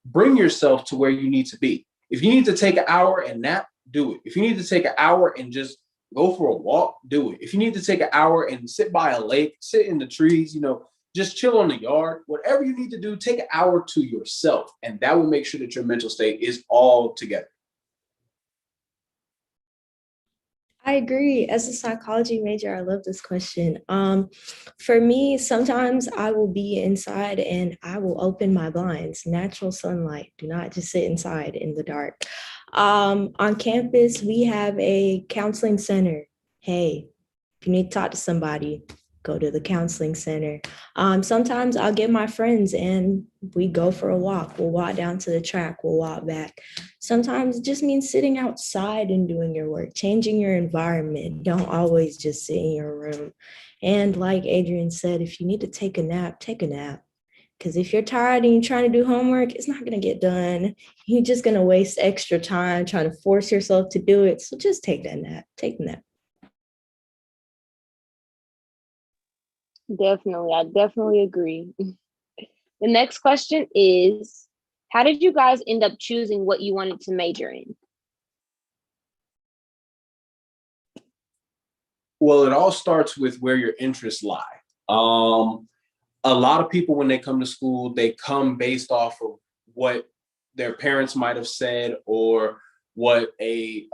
bring yourself to where you need to be. If you need to take an hour and nap, do it. If you need to take an hour and just go for a walk, do it. If you need to take an hour and sit by a lake, sit in the trees, just chill on the yard, whatever you need to do, take an hour to yourself. And that will make sure that your mental state is all together. I agree. As a psychology major, I love this question. For me, sometimes I will be inside and I will open my blinds, natural sunlight. Do not just sit inside in the dark. On campus, we have a counseling center. Hey, if you need to talk to somebody, go to the counseling center. Sometimes I'll get my friends and we go for a walk. We'll walk down to the track, we'll walk back. Sometimes it just means sitting outside and doing your work, changing your environment. Don't always just sit in your room. And like Adrian said, if you need to take a nap, take a nap. Because if you're tired and you're trying to do homework, it's not going to get done. You're just going to waste extra time trying to force yourself to do it. So just take that nap, take a nap. Definitely. I definitely agree. The next question is, how did you guys end up choosing what you wanted to major in? Well, it all starts with where your interests lie. A lot of people, when they come to school, they come based off of what their parents might have said or what a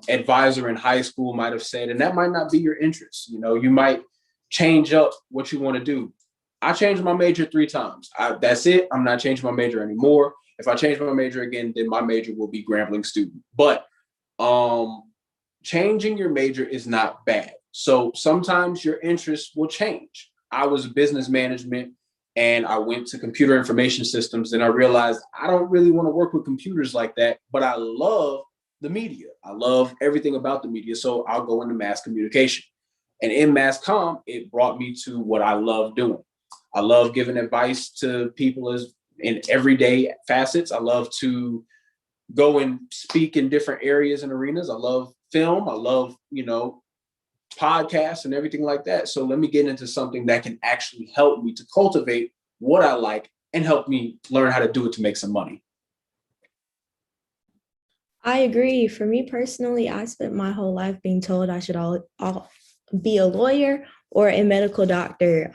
advisor in high school might have said, and that might not be your interest. You might change up what you want to do. I changed my major 3 times. That's it. I'm not changing my major anymore. If I change my major again, then my major will be Grambling student. But changing your major is not bad. So sometimes your interests will change. I was business management and I went to computer information systems, and I realized I don't really want to work with computers like that, but I love the media. I love everything about the media. So I'll go into mass communication. And in mass comm, it brought me to what I love doing. I love giving advice to people as in everyday facets. I love to go and speak in different areas and arenas. I love film. I love, podcasts and everything like that. So let me get into something that can actually help me to cultivate what I like and help me learn how to do it to make some money. I agree. For me personally, I spent my whole life being told I should all be a lawyer or a medical doctor.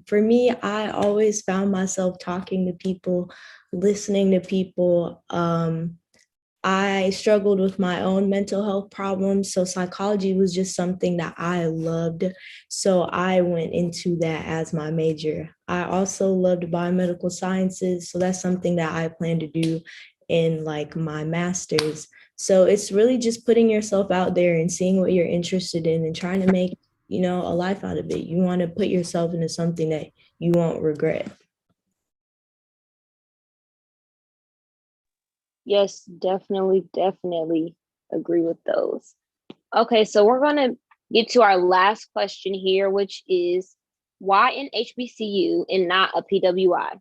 For me, I always found myself talking to people, listening to people. I struggled with my own mental health problems, so psychology was just something that I loved. So I went into that as my major. I also loved biomedical sciences, so that's something that I plan to do in my master's. So it's really just putting yourself out there and seeing what you're interested in and trying to make, a life out of it. You want to put yourself into something that you won't regret. Yes, definitely agree with those. Okay, so we're going to get to our last question here, which is, why an HBCU and not a PWI?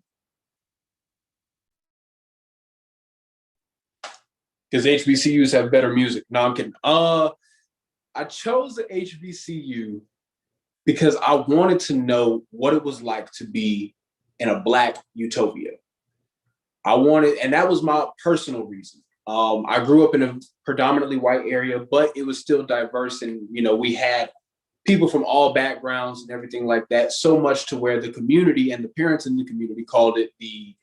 Because HBCUs have better music. No, I'm kidding. I chose the HBCU because I wanted to know what it was like to be in a Black utopia. And that was my personal reason. I grew up in a predominantly white area, but it was still diverse. And, we had people from all backgrounds and everything like that, so much to where the community and the parents in the community called it the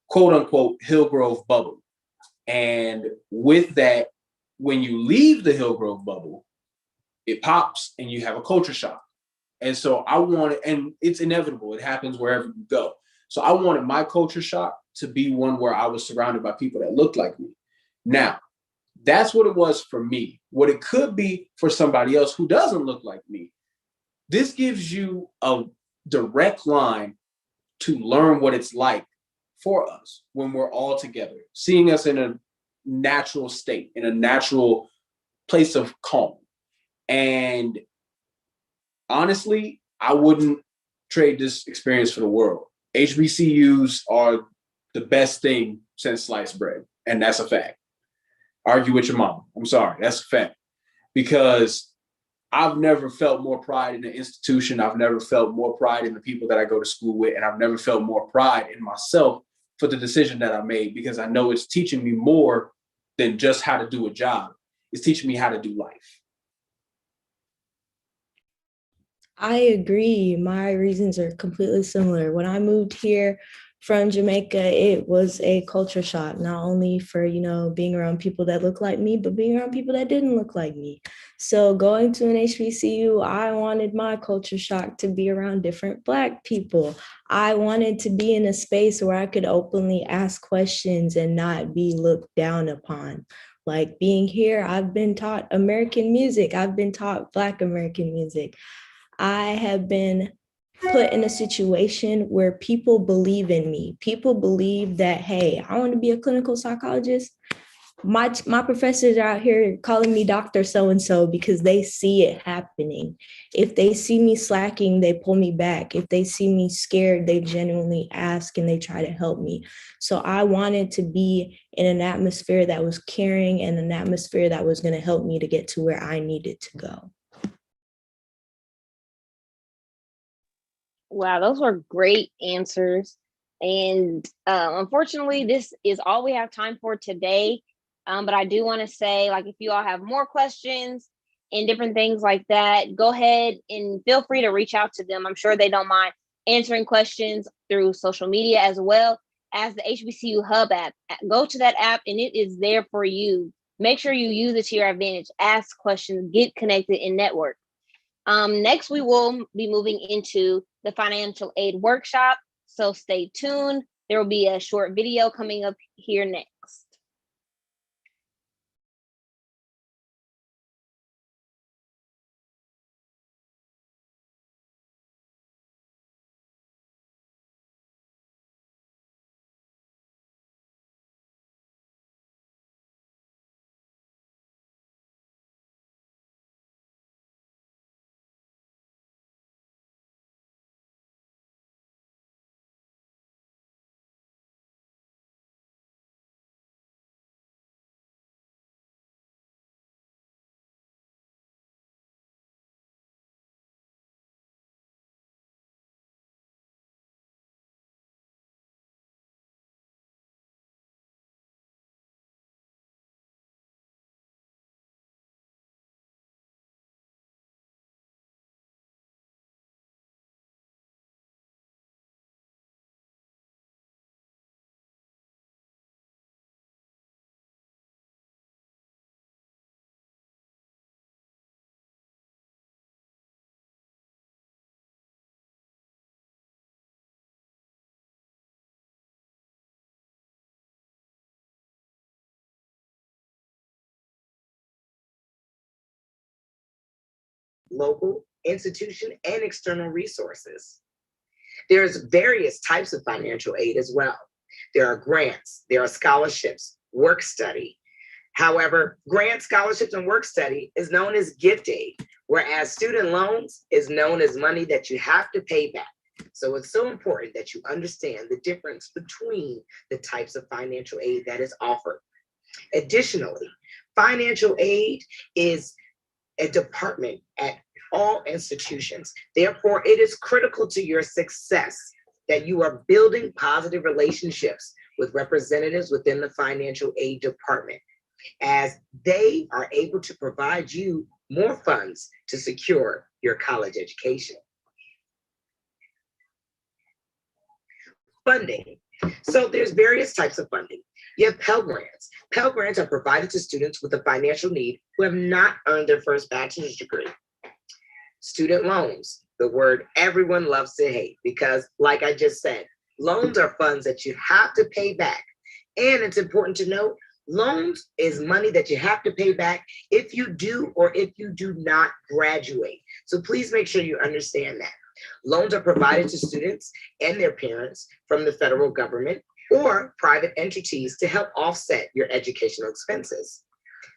quote unquote Hillgrove bubble. And with that, when you leave the Hillgrove bubble, it pops and you have a culture shock. And so and it's inevitable. It happens wherever you go. So I wanted my culture shock to be one where I was surrounded by people that looked like me. Now, that's what it was for me. What it could be for somebody else who doesn't look like me. This gives you a direct line to learn what it's like for us when we're all together, seeing us in a natural state, in a natural place of calm. And honestly, I wouldn't trade this experience for the world. HBCUs are the best thing since sliced bread. And that's a fact. Argue with your mom. I'm sorry, that's a fact. Because I've never felt more pride in the institution. I've never felt more pride in the people that I go to school with. And I've never felt more pride in myself for the decision that I made, because I know it's teaching me more than just how to do a job. It's teaching me how to do life. I agree. My reasons are completely similar. When I moved here from Jamaica, it was a culture shock, not only for, being around people that look like me, but being around people that didn't look like me. So going to an HBCU, I wanted my culture shock to be around different Black people. I wanted to be in a space where I could openly ask questions and not be looked down upon. Like being here, I've been taught American music. I've been taught Black American music. I have been put in a situation where people believe in me. People believe that, hey, I want to be a clinical psychologist. My professors are out here calling me Dr. So-and-so because they see it happening. If they see me slacking, they pull me back. If they see me scared, they genuinely ask and they try to help me. So I wanted to be in an atmosphere that was caring and an atmosphere that was going to help me to get to where I needed to go. Wow, those were great answers. And unfortunately, this is all we have time for today. But I do want to say, if you all have more questions and different things like that, go ahead and feel free to reach out to them. I'm sure they don't mind answering questions through social media as well as the HBCU Hub app. Go to that app and it is there for you. Make sure you use it to your advantage. Ask questions, get connected, and network. Next, we will be moving into the financial aid workshop. So stay tuned. There will be a short video coming up here next. Local, institution, and external resources. There's various types of financial aid as well. There are grants, there are scholarships, work study. However, grants, scholarships, and work study is known as gift aid, whereas student loans is known as money that you have to pay back. So it's so important that you understand the difference between the types of financial aid that is offered. Additionally, financial aid is a department at all institutions. Therefore, it is critical to your success that you are building positive relationships with representatives within the financial aid department, as they are able to provide you more funds to secure your college education. Funding. So there's various types of funding. You have Pell Grants. Pell Grants are provided to students with a financial need who have not earned their first bachelor's degree. Student loans, the word everyone loves to hate, because like I just said, loans are funds that you have to pay back. And it's important to note, loans is money that you have to pay back if you do or if you do not graduate. So please make sure you understand that. Loans are provided to students and their parents from the federal government. or private entities to help offset your educational expenses.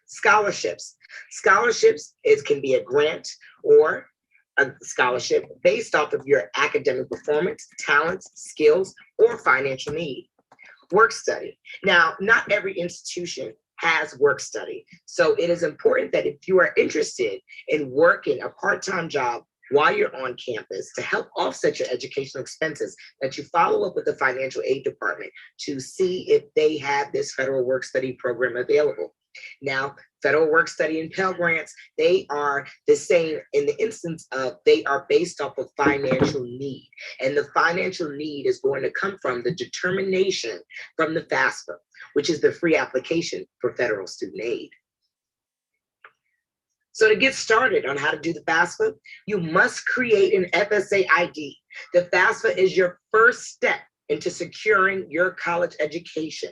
Scholarships. Scholarships can be a grant or a scholarship based off of your academic performance, talents, skills, or financial need. Work study. Now, not every institution has work study. So it is important that if you are interested in working a part-time job while you're on campus to help offset your educational expenses, that you follow up with the financial aid department to see if they have this federal work study program available. Now, federal work study and Pell Grants, they are the same in the instance of they are based off of financial need. And the financial need is going to come from the determination from the FAFSA, which is the free application for federal student aid. So to get started on how to do the FAFSA, you must create an FSA ID. The FAFSA is your first step into securing your college education.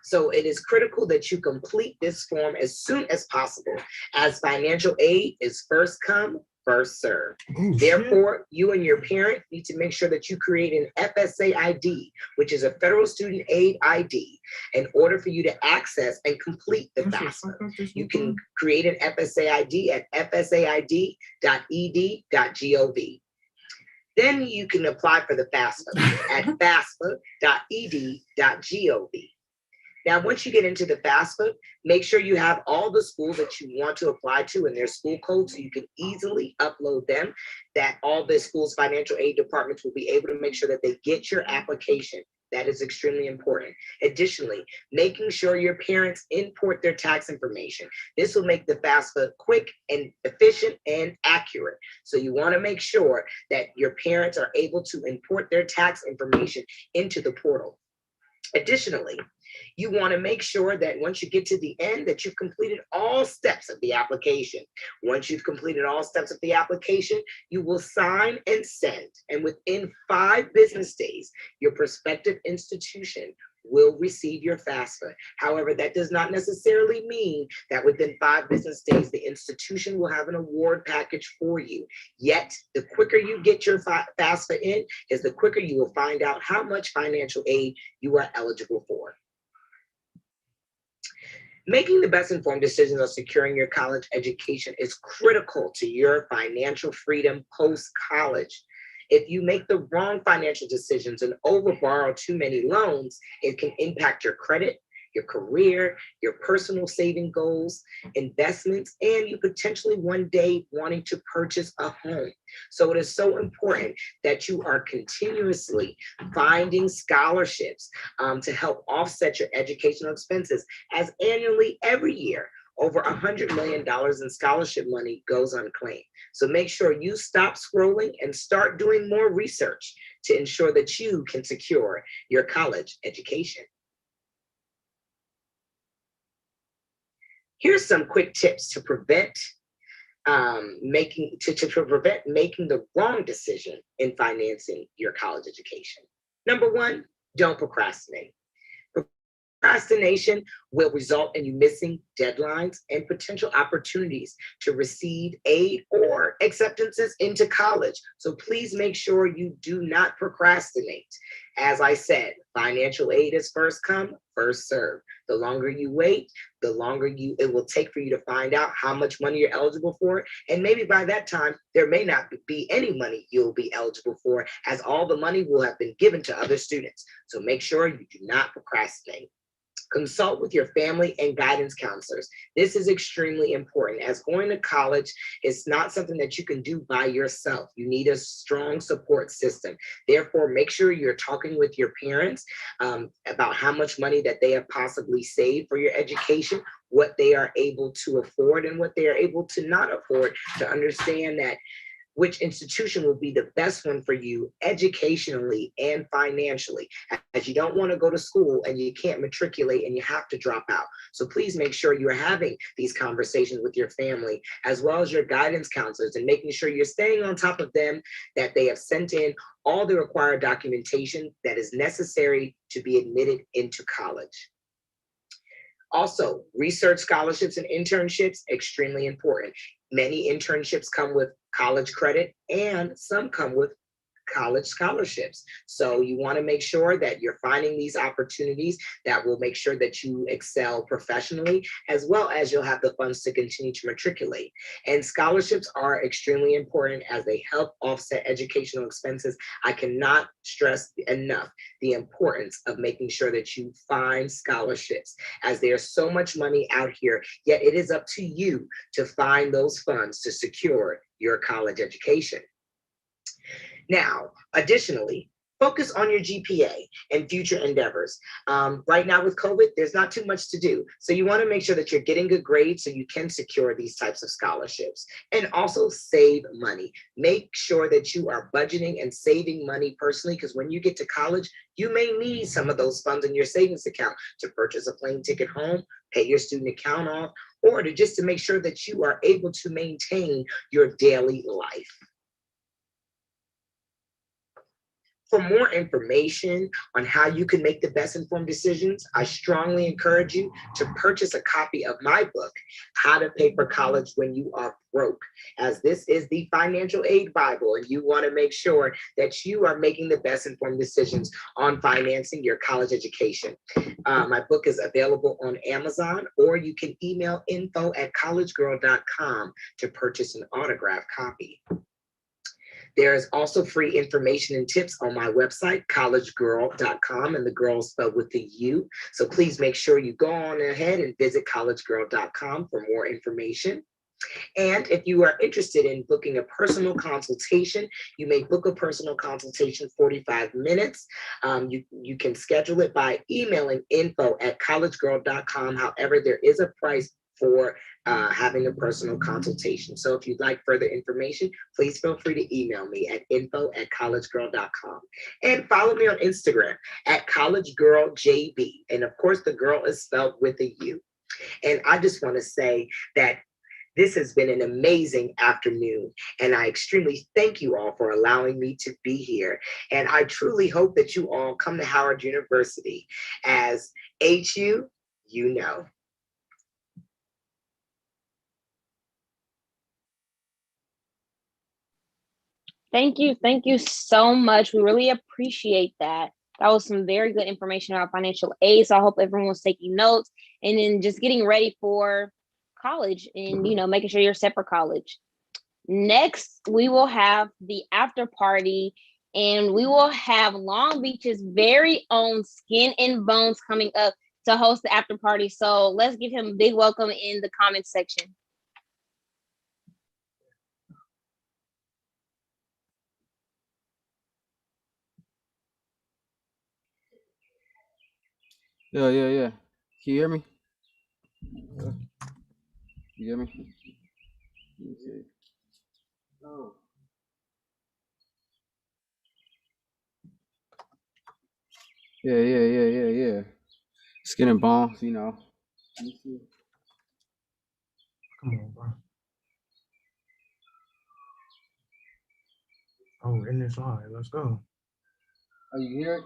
So it is critical that you complete this form as soon as possible, as financial aid is first come, first serve. Therefore, you and your parent need to make sure that you create an FSA ID, which is a federal student aid ID, in order for you to access and complete the FAFSA. You can create an FSA ID at fsaid.ed.gov. Then you can apply for the FAFSA at fafsa.ed.gov. Now, once you get into the FAFSA, make sure you have all the schools that you want to apply to in their school code so you can easily upload them, that all the schools' financial aid departments will be able to make sure that they get your application. That is extremely important. Additionally, making sure your parents import their tax information. This will make the FAFSA quick and efficient and accurate. So you want to make sure that your parents are able to import their tax information into the portal. Additionally, you want to make sure that once you get to the end that you've completed all steps of the application. Once you've completed all steps of the application, you will sign and send. And within 5 business days, your prospective institution will receive your FAFSA. However, that does not necessarily mean that within 5 business days, the institution will have an award package for you. Yet, the quicker you get your FAFSA in, is the quicker you will find out how much financial aid you are eligible for. Making the best informed decisions on securing your college education is critical to your financial freedom post-college. If you make the wrong financial decisions and overborrow too many loans, it can impact your credit, your career, your personal saving goals, investments, and you potentially one day wanting to purchase a home. So it is so important that you are continuously finding scholarships to help offset your educational expenses, as annually every year, over $100 million in scholarship money goes unclaimed. So make sure you stop scrolling and start doing more research to ensure that you can secure your college education. Here's some quick tips to prevent making the wrong decision in financing your college education. Number 1, don't procrastinate. Procrastination will result in you missing deadlines and potential opportunities to receive aid or acceptances into college. So please make sure you do not procrastinate. As I said, financial aid is first come, first serve. The longer you wait, the longer it will take for you to find out how much money you're eligible for. And maybe by that time, there may not be any money you'll be eligible for, as all the money will have been given to other students. So make sure you do not procrastinate. Consult with your family and guidance counselors. This is extremely important, as going to college is not something that you can do by yourself. You need a strong support system. Therefore, make sure you're talking with your parents about how much money that they have possibly saved for your education, what they are able to afford and what they are able to not afford, to understand that which institution will be the best one for you educationally and financially, as you don't want to go to school and you can't matriculate and you have to drop out. So please make sure you're having these conversations with your family, as well as your guidance counselors, and making sure you're staying on top of them, that they have sent in all the required documentation that is necessary to be admitted into college. Also, research scholarships and internships, extremely important. Many internships come with college credit and some come with college scholarships. So you want to make sure that you're finding these opportunities that will make sure that you excel professionally, as well as you'll have the funds to continue to matriculate. And scholarships are extremely important as they help offset educational expenses. I cannot stress enough the importance of making sure that you find scholarships, as there's so much money out here, yet it is up to you to find those funds to secure your college education. Now, additionally, focus on your GPA and future endeavors. Right now with COVID, there's not too much to do. So you want to make sure that you're getting good grades so you can secure these types of scholarships, and also save money. Make sure that you are budgeting and saving money personally, because when you get to college, you may need some of those funds in your savings account to purchase a plane ticket home, pay your student account off, or to make sure that you are able to maintain your daily life. For more information on how you can make the best informed decisions, I strongly encourage you to purchase a copy of my book, How to Pay for College When You Are Broke, as this is the financial aid Bible, and you want to make sure that you are making the best informed decisions on financing your college education. My book is available on Amazon, or you can email info@collegegurl.com to purchase an autographed copy. There is also free information and tips on my website, collegegurl.com, and the girl spelled with the U. So please make sure you go on ahead and visit collegegurl.com for more information. And if you are interested in booking a personal consultation, you may book a personal consultation 45 minutes. You can schedule it by emailing info@collegegurl.com. However, there is a price for having a personal consultation. So if you'd like further information, please feel free to email me at info@collegegurl.com. And follow me on Instagram @collegegirljb. And of course, the girl is spelled with a U. And I just want to say that this has been an amazing afternoon, and I extremely thank you all for allowing me to be here. And I truly hope that you all come to Howard University, as HU, you know. Thank you so much. We really appreciate that. That was some very good information about financial aid. So I hope everyone was taking notes and then just getting ready for college and, making sure you're set for college. Next, we will have the after party, and we will have Long Beach's very own Skinandbonez coming up to host the after party. So let's give him a big welcome in the comments section. Yeah. Can you hear me? You hear me? Oh. Yeah. Skinandbonez, Come on, bro. Oh, in this line. Let's go. Oh, you hear it?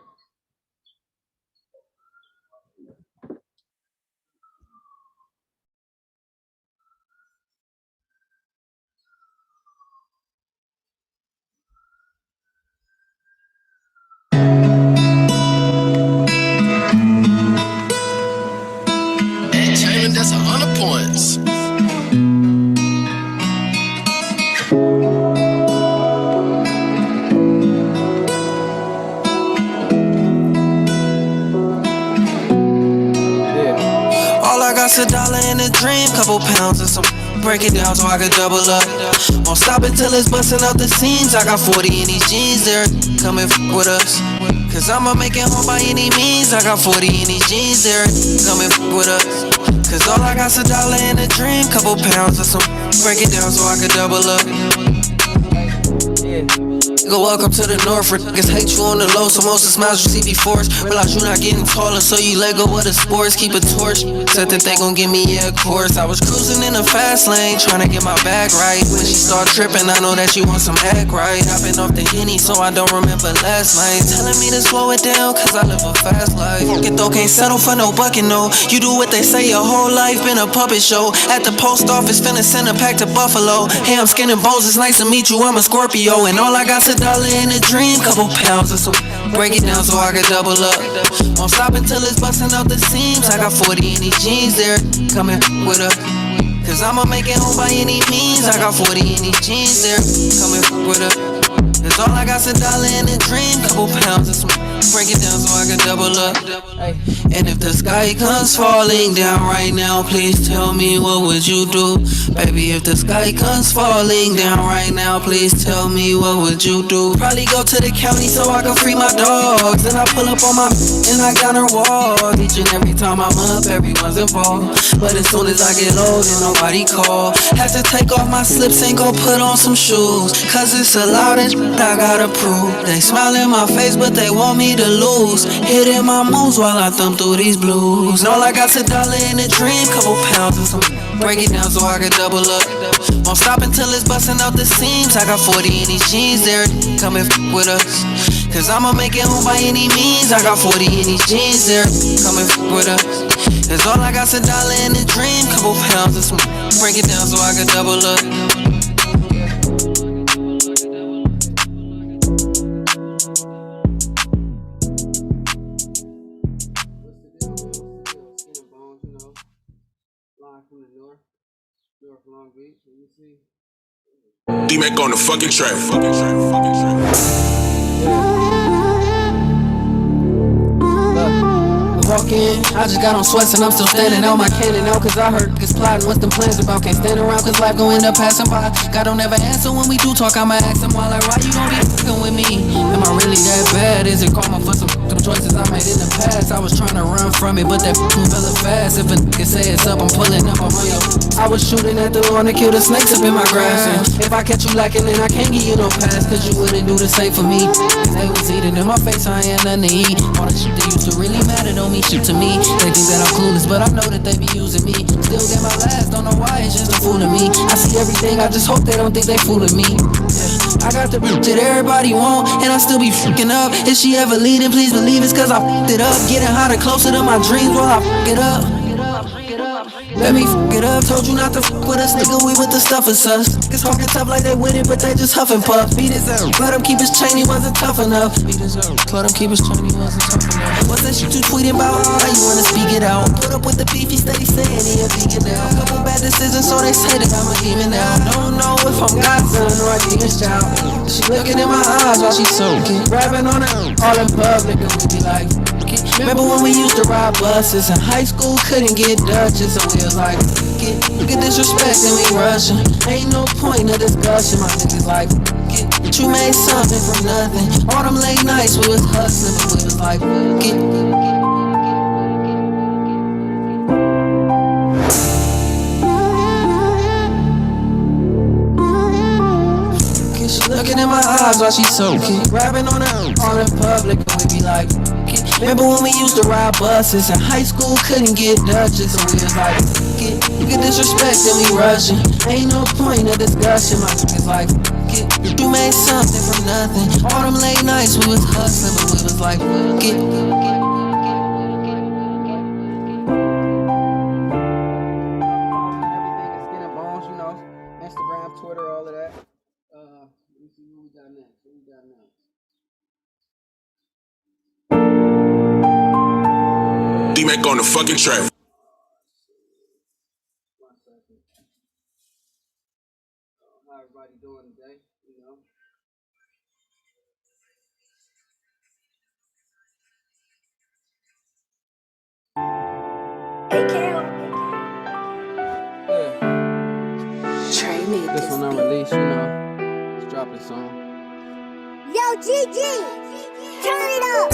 That's 100 points. All I got's $1 in a dream, couple pounds and some. Break it down so I can double up. Won't stop it till it's busting out the seams. I got 40 in these jeans, they're coming with us. Cause I'ma make it home by any means. I got 40 in these jeans, they're coming with us. Cause all I got's $1 in a dream, couple pounds or some. Break it down so I can double up. Go welcome to the north, for niggas hate you on the low, so most of the smiles you see be forced. Realize you not getting taller, so you let go of the sports. Keep a torch, said that they gon' give me a course. I was cruising in a fast lane, trying to get my bag right. When she start tripping, I know that she wants some act right. Hopping off the Henny, so I don't remember last night. Telling me to slow it down, cause I live a fast life. Get though, can't settle for no bucket, no. You do what they say your whole life, been a puppet show. At the post office, finna send a pack to Buffalo. Hey, I'm Skinandbonez, it's nice to meet you, I'm a Scorpio. And all I got's $1 $1 in a dream, couple pounds or so. Break it down so I can double up. Won't stop until it's busting out the seams. I got 40 in these jeans, they're coming with us. Cause I'ma make it home by any means. I got 40 in these jeans, they're coming with us. Cause all I got's $1 in a dream, couple pounds of smoke. Break it down so I can double up. And if the sky comes falling down right now, please tell me what would you do? Baby, if the sky comes falling down right now, please tell me what would you do? Probably go to the county so I can free my dogs. And I pull up on my and I got her wall. Each and every time I'm up, everyone's involved. But as soon as I get low, then nobody call. Have to take off my slips and go put on some shoes. Cause it's allowed and I gotta prove. They smile in my face but they want me to lose. Hitting my moves while I thumb through these blues. And all I got's $1 in a dream, couple pounds and some. Break it down so I can double up. Won't stop until it's busting out the seams. I got 40 in these jeans, they're coming with us. Cause I'ma make it home by any means. I got 40 in these jeans, they're coming with us. Cause all I got's $1 in a dream, couple pounds and some. Break it down so I can double up. Long Beach, let me see. D-Mac on the fucking track. Walk in, I just got on sweats and I'm still standing out my cannon out. Cause I heard niggas plotting what's them plans about. Can't stand around cause life gon' end up passing by. God don't ever answer when we do talk, I'ma ask him while like, why you gon' be fucking with me? Am I really that bad? Is it karma for some choices I made in the past? I was trying to run from it, but that move hella fast. If a nigga say it's up, I'm pulling up, I'm on yo. I was shooting at the one to kill the snakes up in my grass. And if I catch you lacking, then I can't give you no pass. Cause you wouldn't do the same for me. Cause they was eating in my face, I ain't nothing to eat. All the shit that used to really matter don't mean shit to me. They think that I'm clueless, but I know that they be using me. Still get my last, don't know why, it's just a fool to me. I see everything, I just hope they don't think they fooling me. Yeah. I got the bitch that everybody want, and I still be freaking up. If she ever leading, please believe it's cause I f***ed it up. Getting hotter, closer to my dreams while I f*** it up. Let me f*** it up. Told you not to f*** with us, nigga, we with the stuff is us. Niggas talking tough like they with it, but they just huff and puff. Beat his up, let him keep his chain, he wasn't tough enough. Beat his up, let him keep his chain, he wasn't tough enough. What's that shit you tweeting about? How you wanna speak it out? Put up with the beef, he steady saying he a vegan now. Couple bad decisions, so they say that I'm a demon now. Don't know if I'm God's son or a demon's child. She looking in my eyes while she soaking. Grabbing on her, all in public, and we be like, remember when we used to ride buses in high school, couldn't get Dutches, and we was like, get disrespect and we rushing. Ain't no point of discussion, my niggas like, but you made something from nothing. All them late nights we was hustling, but we was like, she looking in my eyes while she soaking. Grabbing on her all in public, and we be like, remember when we used to ride buses in high school, couldn't get Dutches, and we was like, get disrespect and we rushing. Ain't no point of discussion, my niggas like, you made something from nothing. All them late nights we was hustling, but we was like, Everything is Skinandbonez, you know. Instagram, Twitter, all of that. Let me see what we got next. What we got next? D-Mac on the fucking track. How everybody doing today? You know. Yeah. This one unreleased, you know. Let's drop this song. Yo, GG, turn it up.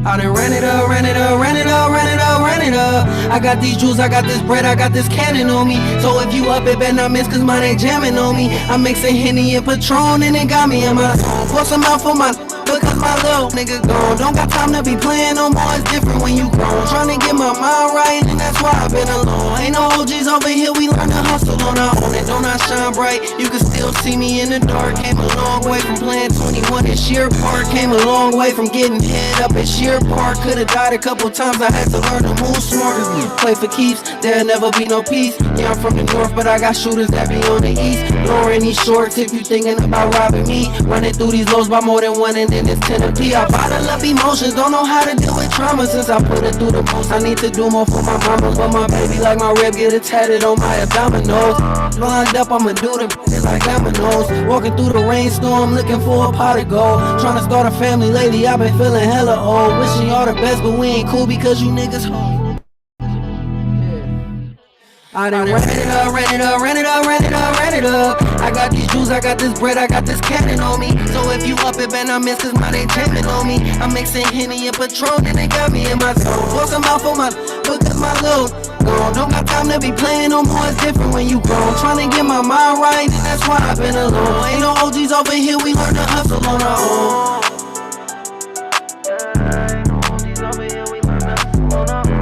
I done ran it up, ran it up, ran it up, ran it up, ran it up. I got these jewels, I got this bread, I got this cannon on me. So if you up, it better not miss, cause mine ain't jamming on me. I'm mixing Henny and Patron, and it got me in my zone. Pour some out for my because my little nigga gone. Don't got time to be playing no more, it's different when you grown. Tryna get my mind right, and that's that's why I've been alone. Ain't no OGs over here, we learn to hustle on our own. And don't I shine bright, you can still see me in the dark. Came a long way from playing 21 at Sheer Park. Came a long way from getting head up at Sheer Park. Could've died a couple times, I had to learn to move smarter. Play for keeps, there'll never be no peace. Yeah, I'm from the north, but I got shooters that be on the east. Lowering these shorts if you thinking about robbing me. Running through these lows by more than one and then it's 10 a P. I bottle up emotions, don't know how to deal with trauma. Since I put it through the most, I need to do more for my mama. But my baby like my rib, get it tatted on my abdominals. Lined up, I'ma do the like dominoes. Walking through the rainstorm, looking for a pot of gold. Trying to start a family lately, I've been feeling hella old. Wishing y'all the best, but we ain't cool because you niggas hoe. I done ran it up. I got these jewels, I got this bread, I got this cannon on me. So if you up it, man, I miss this, man, they jamming on me. I'm mixing Henny and Patron, and they got me in my zone. Force them out for my, look at my load. Gone, don't got time to be playing no more, it's different when you grown. Trying to get my mind right, and that's why I've been alone. Ain't no OGs over here, we learn to hustle on our own. Ain't no OGs over here, we learn to hustle on our own.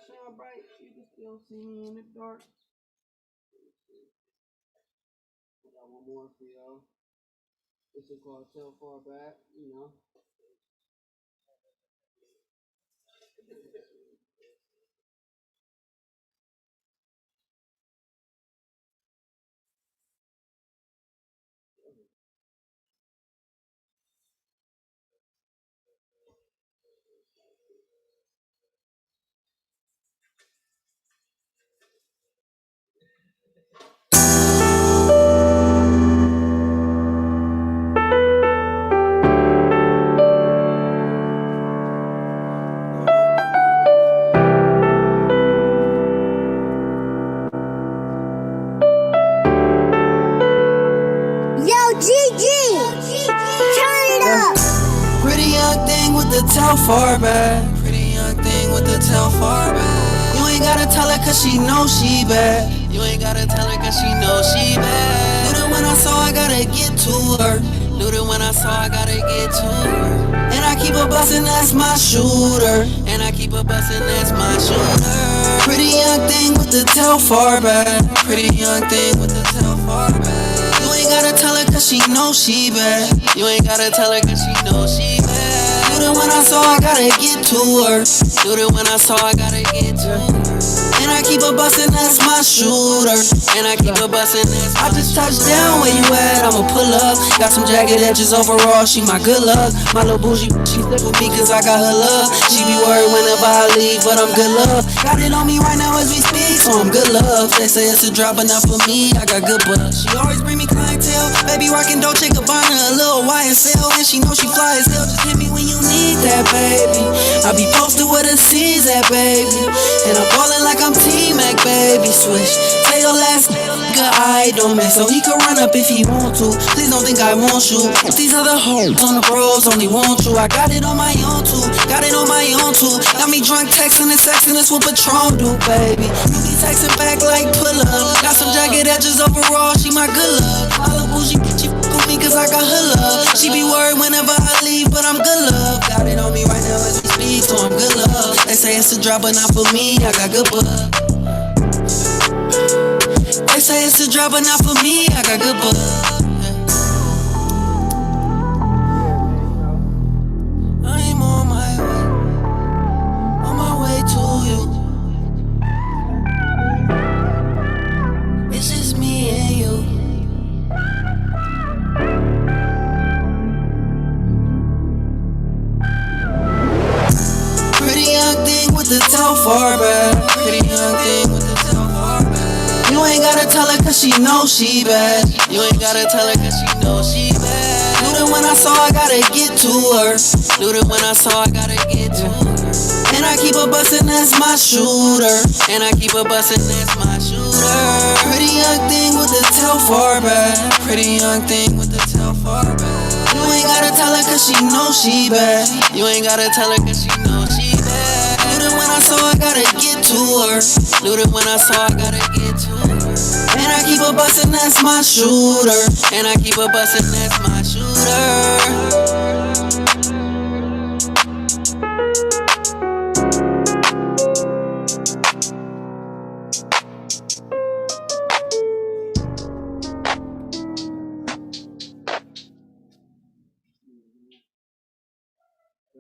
Shine bright, you can still see me in the dark. I got one more for y'all. This is called So Far Back, you know. Tell far back. Pretty young thing with the tell far back. You ain't gotta tell her cause she know she bad. You ain't gotta tell her cause she know she bad. Knew that when I saw I gotta get to her. Knew that when I saw I gotta get to her. And I keep a bustin', that's my shooter. And I keep a bustin', that's my shooter. Pretty young thing with the tell far back. Pretty young thing with the tell far back. You ain't gotta tell her cause she know she bad. You ain't gotta tell her cause she know she bad. Knew that when I saw I gotta get to her. Knew that when I saw I gotta get to her. And I keep a bustin', that's my shooter. And I keep a bustin', that's my I just touched down where you at, I'ma pull up. Got some jagged edges overall, she my good luck. My little bougie, she stick with me cause I got her love. She be worried whenever I leave, but I'm good love. Got it on me right now as we speak, so I'm good love. They say it's a drop, but not for me, I got good buzz. She always bring me clientele, baby rockin' Dolce Gabbana, a little YSL. And she know she fly as hell, just hit me when you need that, baby. I be posted where the C's at, baby. And I'm ballin' like I'm T-Mac, baby. Switch, tell your last nigga I don't miss, so he could run up if he want to. Please don't think I want you. These other hoes on the bros only want you. I got it on my own too. Got it on my own too. Got me drunk texting and sexing, that's what Patron do, baby. You be texting back like pull up. Got some jagged edges overall, she my good love. I love bougie, she fuck with me cause I got her love. She be worried whenever I leave, but I'm good love. Got it on me right now as we speak, so I'm good love. They say it's a drop, but not for me, I got good buzz. They say it's a drop, but not for me, I got good buzz. I'm on my way to you. It's just me and you. Pretty young thing with the tell far back. Pretty young thing with the tell far back. You ain't gotta tell her cause she know she bad. You ain't gotta tell her cause she know she bad. Knew that when I saw I gotta get to her. Knew that when I saw I gotta get to her. And I keep a bustin', that's my shooter. And I keep a bustin', that's my shooter. Pretty young thing with the tell far back. Pretty young thing with the tell far back. You ain't gotta tell her cause she know she bad. You ain't gotta tell her cause she know she bad. Knew that when I saw I gotta get to her. Knew that when I saw I gotta get to her. And I keep a bustin', that's my shooter. And I keep a bustin', that's my shooter.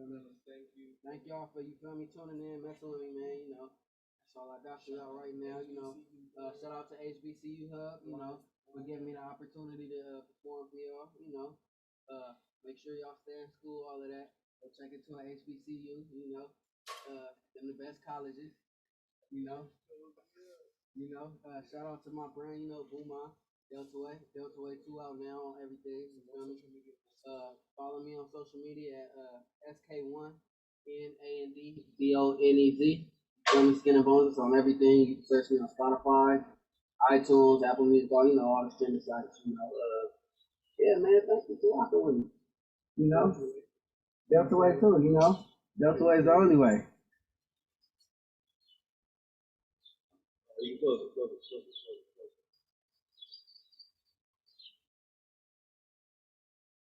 Thank y'all for, you feel me, tuning in, messing with me, man. You know, that's all I got for y'all right now. You know, shout out to HBCU Hub, you know, for giving me the opportunity to perform for y'all. You know, make sure y'all stay in school, all of that. Go check into an HBCU, you know, them the best colleges, you know. Shout out to my brand, you know, Booma, Delta Way 2 out now on everything. You feel me? Follow me on social media at SK1NANDBONEZ. Skinandbonez on everything. You can search me on Spotify, iTunes, Apple Music, all, you know, all the streaming sites. You know, yeah, man, thank you for rocking with me. You know, Delta Way too. You know, Delta Way is the only way.